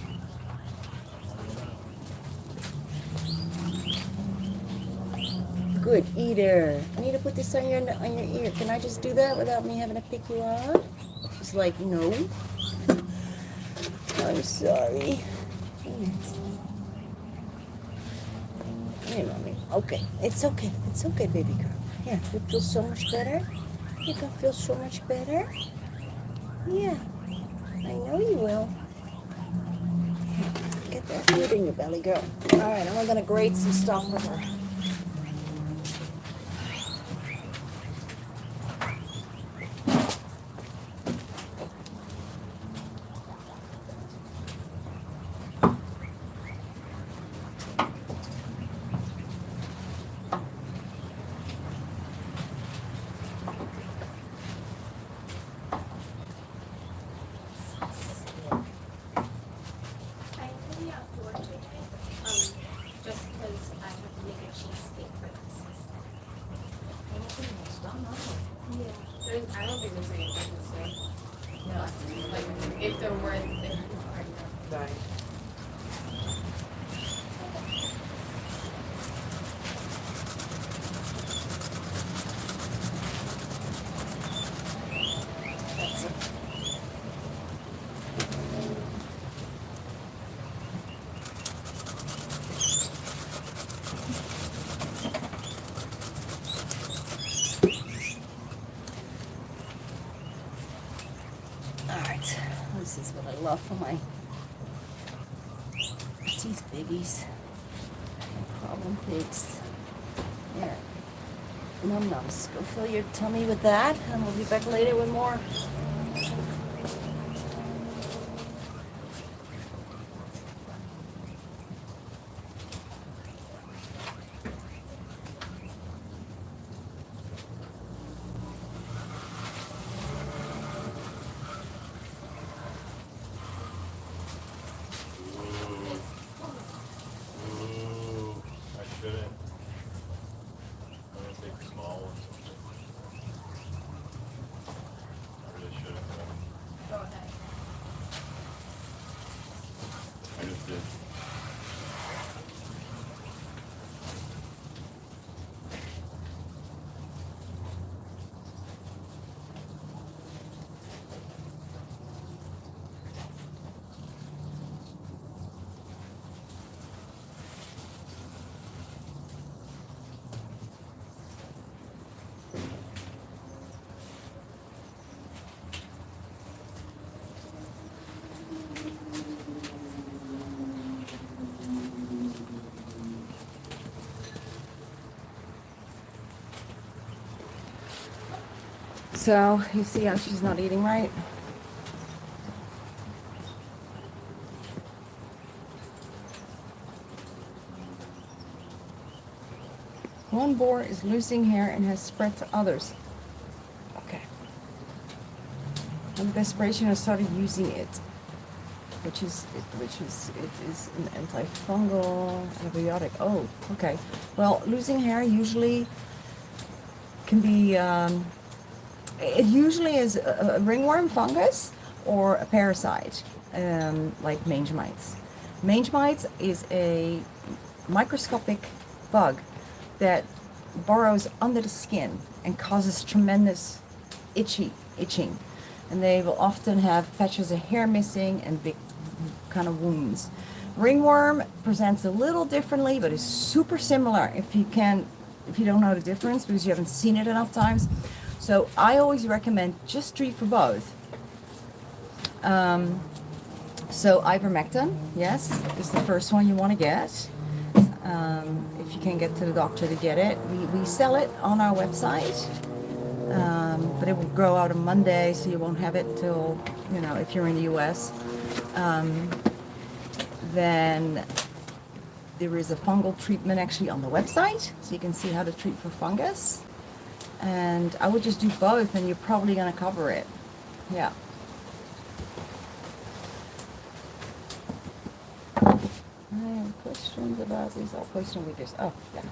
Good eater. I need to put this on your ear. Can I just do that without me having to pick you up? She's like, no. I'm sorry. Here, mommy. Okay. It's okay. It's okay, baby girl. Here, you feel so much better? You can feel so much better? Yeah. I know you will. Get that food in your belly, girl. All right, and we're going to grate some stuff with her. Just because I have to make a cheesecake for Christmas. Yeah. I don't think there's anything this way. No. Like, if there were, then Right. That's it. Alright, this is what I love for my teeth biggies. No problem pigs. There. Num nums. Go fill your tummy with that, and we'll be back later with more. I shouldn't. I'm gonna take the small ones. I really shouldn't. go ahead. I just did. So you see how she's not eating right? One boar is losing hair and has spread to others. Okay. And desperation, I started using it, which is an antifungal antibiotic. Oh, okay. Well, losing hair usually can be. It usually is a ringworm fungus or a parasite, like mange mites. Mange mites is a microscopic bug that burrows under the skin and causes tremendous itching. And they will often have patches of hair missing and big kind of wounds. Ringworm presents a little differently, but is super similar if you don't know the difference because you haven't seen it enough times. So I always recommend just treat for both. So ivermectin, yes, is the first one you want to get. If you can get to the doctor to get it, we sell it on our website, but it will grow out on Monday, so you won't have it till, if you're in the US. Then there is a fungal treatment actually on the website, so you can see how to treat for fungus. And I would just do both, and you're probably going to cover it. Yeah. I have questions about these. I'll post them with this. Oh, yeah.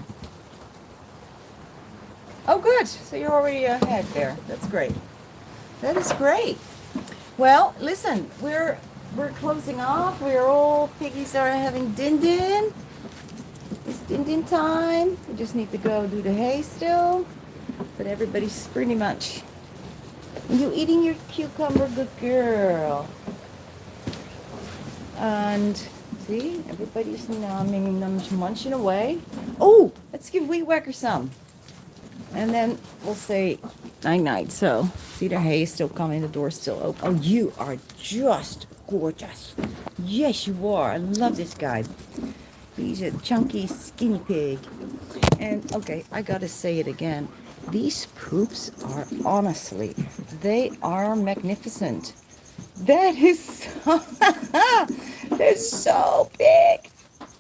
Oh, good. So you're already ahead there. That's great. That is great. Well, listen, we're closing off. We're all piggies are having din-din. It's din-din time. We just need to go do the hay still. But everybody's pretty much. You eating your cucumber, good girl. And see, everybody's munching away. Oh, let's give Weedwacker some. And then we'll say night-night. So, see the hay is still coming, the door's still open. Oh, you are just gorgeous. Yes, you are. I love this guy. He's a chunky, skinny pig. And, okay, I gotta say it again. These poops are, honestly, they are magnificent. That is so, they're so big.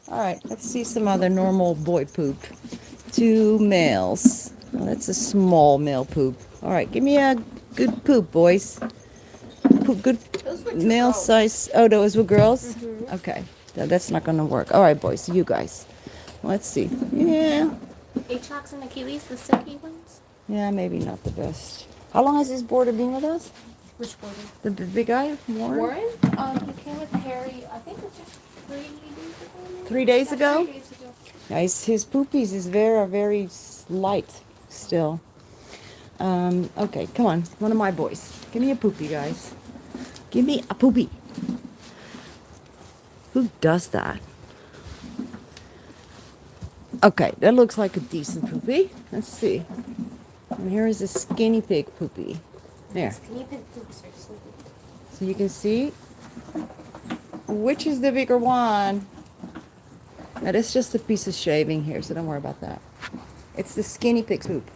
All right, let's see some other normal boy poop. 2 males. Well, that's a small male poop. All right, give me a good poop, boys. Good male size. Oh, those were girls? Mm-hmm. Okay, that's not going to work. All right, boys, you guys. Let's see. Yeah. Atrox and Achilles, the silky ones? Yeah, maybe not the best. How long has this boarder been with us? Which border? The big guy, Warren? Warren? He came with Harry, I think it was just 3 days ago. 3 days ago? 3 days ago. Yeah, his poopies is very, very light still. Okay, come on. One of my boys. Give me a poopy, guys. Give me a poopy. Who does that? Okay, that looks like a decent poopy. Let's see. And here is a skinny pig poopy. There. Skinny pig poops are so good. So you can see which is the bigger one. That is just a piece of shaving here, so don't worry about that. It's the skinny pig poop.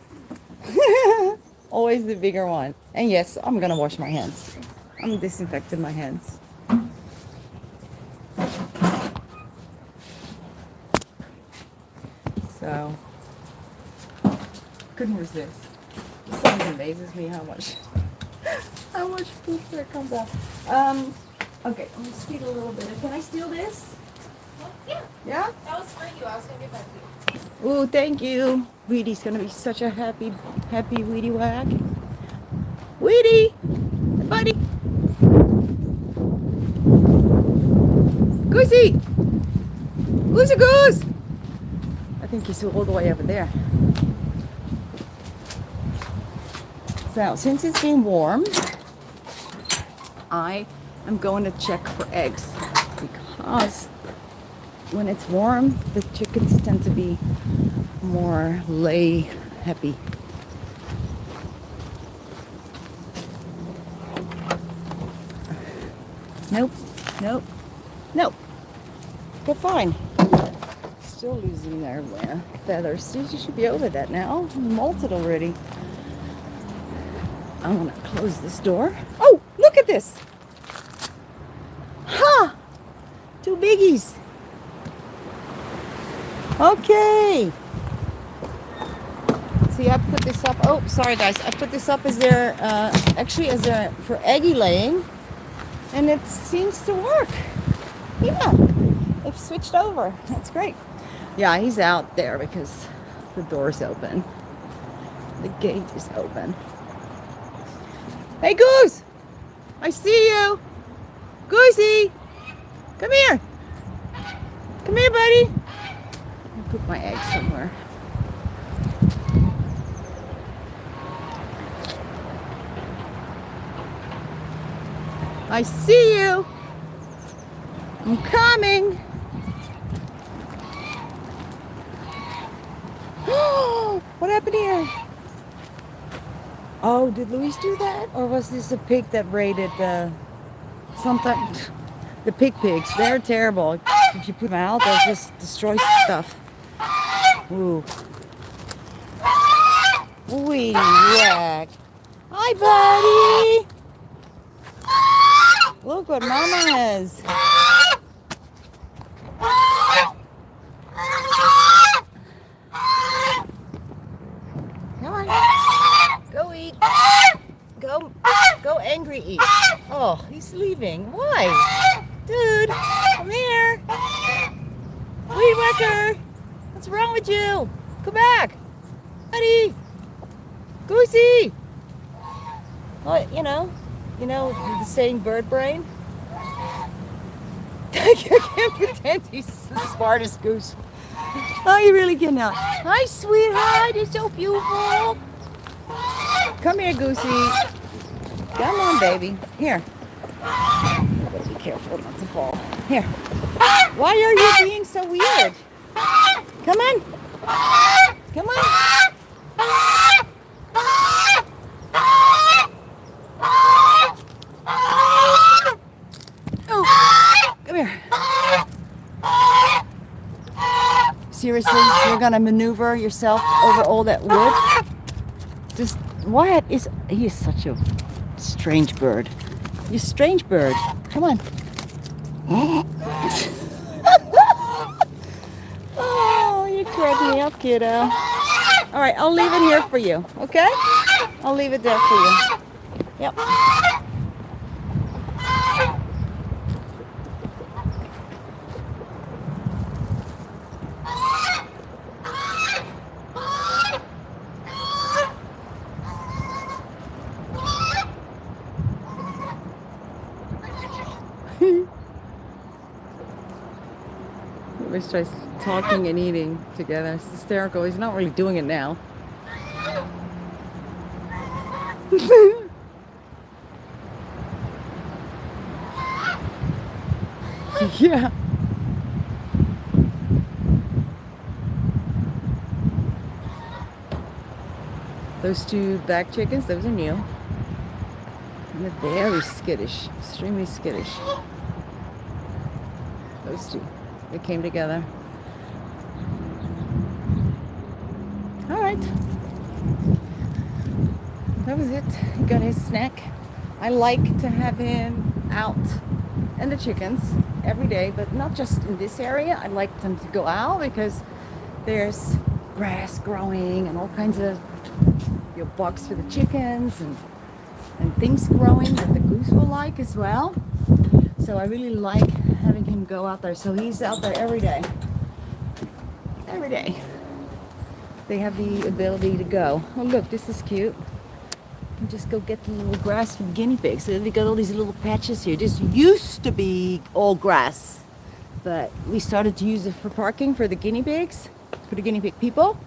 Always the bigger one. And yes, I'm gonna wash my hands. I'm disinfecting my hands. So, couldn't resist. It always amazes me how much poop there comes out. Okay, I'm gonna speed a little bit. Can I steal this? Yeah. Yeah? That was for you. I was gonna give that to you. Oh, thank you. Weedy's gonna be such a happy Weedy whack. Weedy! Hey, buddy! Goosey! Goosey goose! I think he's all the way over there. So, since it's been warm, I am going to check for eggs because when it's warm, the chickens tend to be more lay happy. Nope, nope, nope. Okay, fine. Still losing their feathers. You should be over that now. Molted already. I'm gonna close this door. Oh, look at this. Ha! 2 biggies. Okay. See, I put this up. Oh, sorry guys. I put this up as their, actually as their, for eggy laying. And it seems to work. Yeah. They've switched over. That's great. Yeah, he's out there because the door's open. The gate is open. Hey, Goose! I see you! Goosey! Come here! Come here, buddy! I'll put my egg somewhere. I see you! I'm coming! What happened here? Oh, did Luis do that? Or was this a pig that raided sometimes the pigs? They're terrible. If you put them out, they'll just destroy stuff. Ooh. Weedwacker. Hi, buddy. Look what Mama has. Come on. Go eat. Go angry eat. Oh, he's leaving. Why? Dude, come here. Weedwacker. What's wrong with you? Come back. Buddy. Goosey. Well, you know the saying bird brain? I can't pretend he's the smartest goose. Oh, you really can now. Hi, sweetheart. You're so beautiful. Come here, Goosey. Come on, baby. Here. You gotta be careful not to fall. Here. Why are you being so weird? Come on. Come on. Oh, come here. Seriously, you're gonna maneuver yourself over all that wood? Just what is? He is such a strange bird. You strange bird. Come on. Oh, you cracked me up, kiddo. All right, I'll leave it here for you. Okay? I'll leave it there for you. Yep. He always tries talking and eating together. It's hysterical. He's not really doing it now. Yeah. Those 2 back chickens, those are new. And they're very skittish, extremely skittish. Those 2, they came together. All right. That was it. He got his snack. I like to have him out and the chickens every day, but not just in this area. I like them to go out because there's grass growing and all kinds of bugs for the chickens and things growing that the goose will like as well. So I really like having him go out there. So he's out there every day. Every day. They have the ability to go. Oh look, this is cute. You can just go get the little grass for the guinea pigs. So we got all these little patches here. This used to be all grass, but we started to use it for parking for the guinea pigs, for the guinea pig people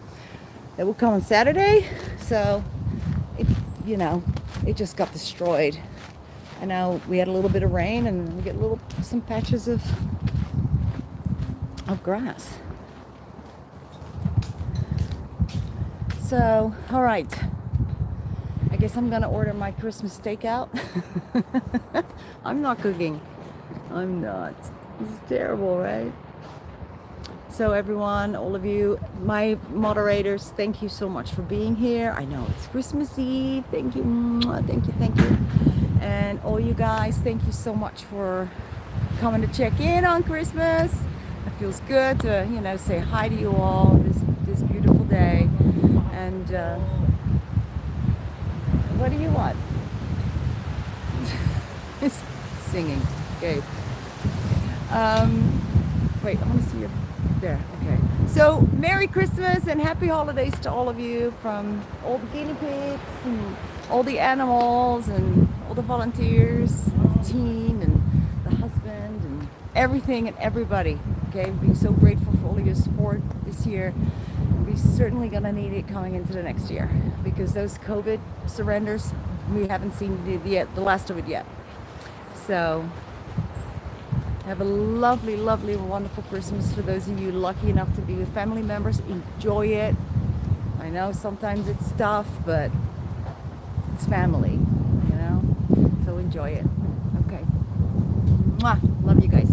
that will come on Saturday. So it just got destroyed. And now we had a little bit of rain and we get some patches of grass. So, all right. I guess I'm gonna order my Christmas takeout. I'm not cooking. I'm not. It's terrible, right? So everyone, all of you, my moderators, thank you so much for being here. I know it's Christmas Eve. Thank you. Thank you. Thank you. And all you guys, thank you so much for coming to check in on Christmas. It feels good to, you know, say hi to you all this beautiful day. And what do you want? Singing. Okay. Wait, I want to see your there. Okay. So Merry Christmas and Happy Holidays to all of you, from all the guinea pigs and all the animals and all the volunteers, the team and the husband and everything and everybody. Okay, we're so grateful for all of your support this year. We're certainly gonna need it coming into the next year, because those COVID surrenders, we haven't seen the last of it yet. So have a lovely, lovely, wonderful Christmas. For those of you lucky enough to be with family members, enjoy it. I know sometimes it's tough, but it's family, you know? So enjoy it. Okay. Mwah. Love you guys.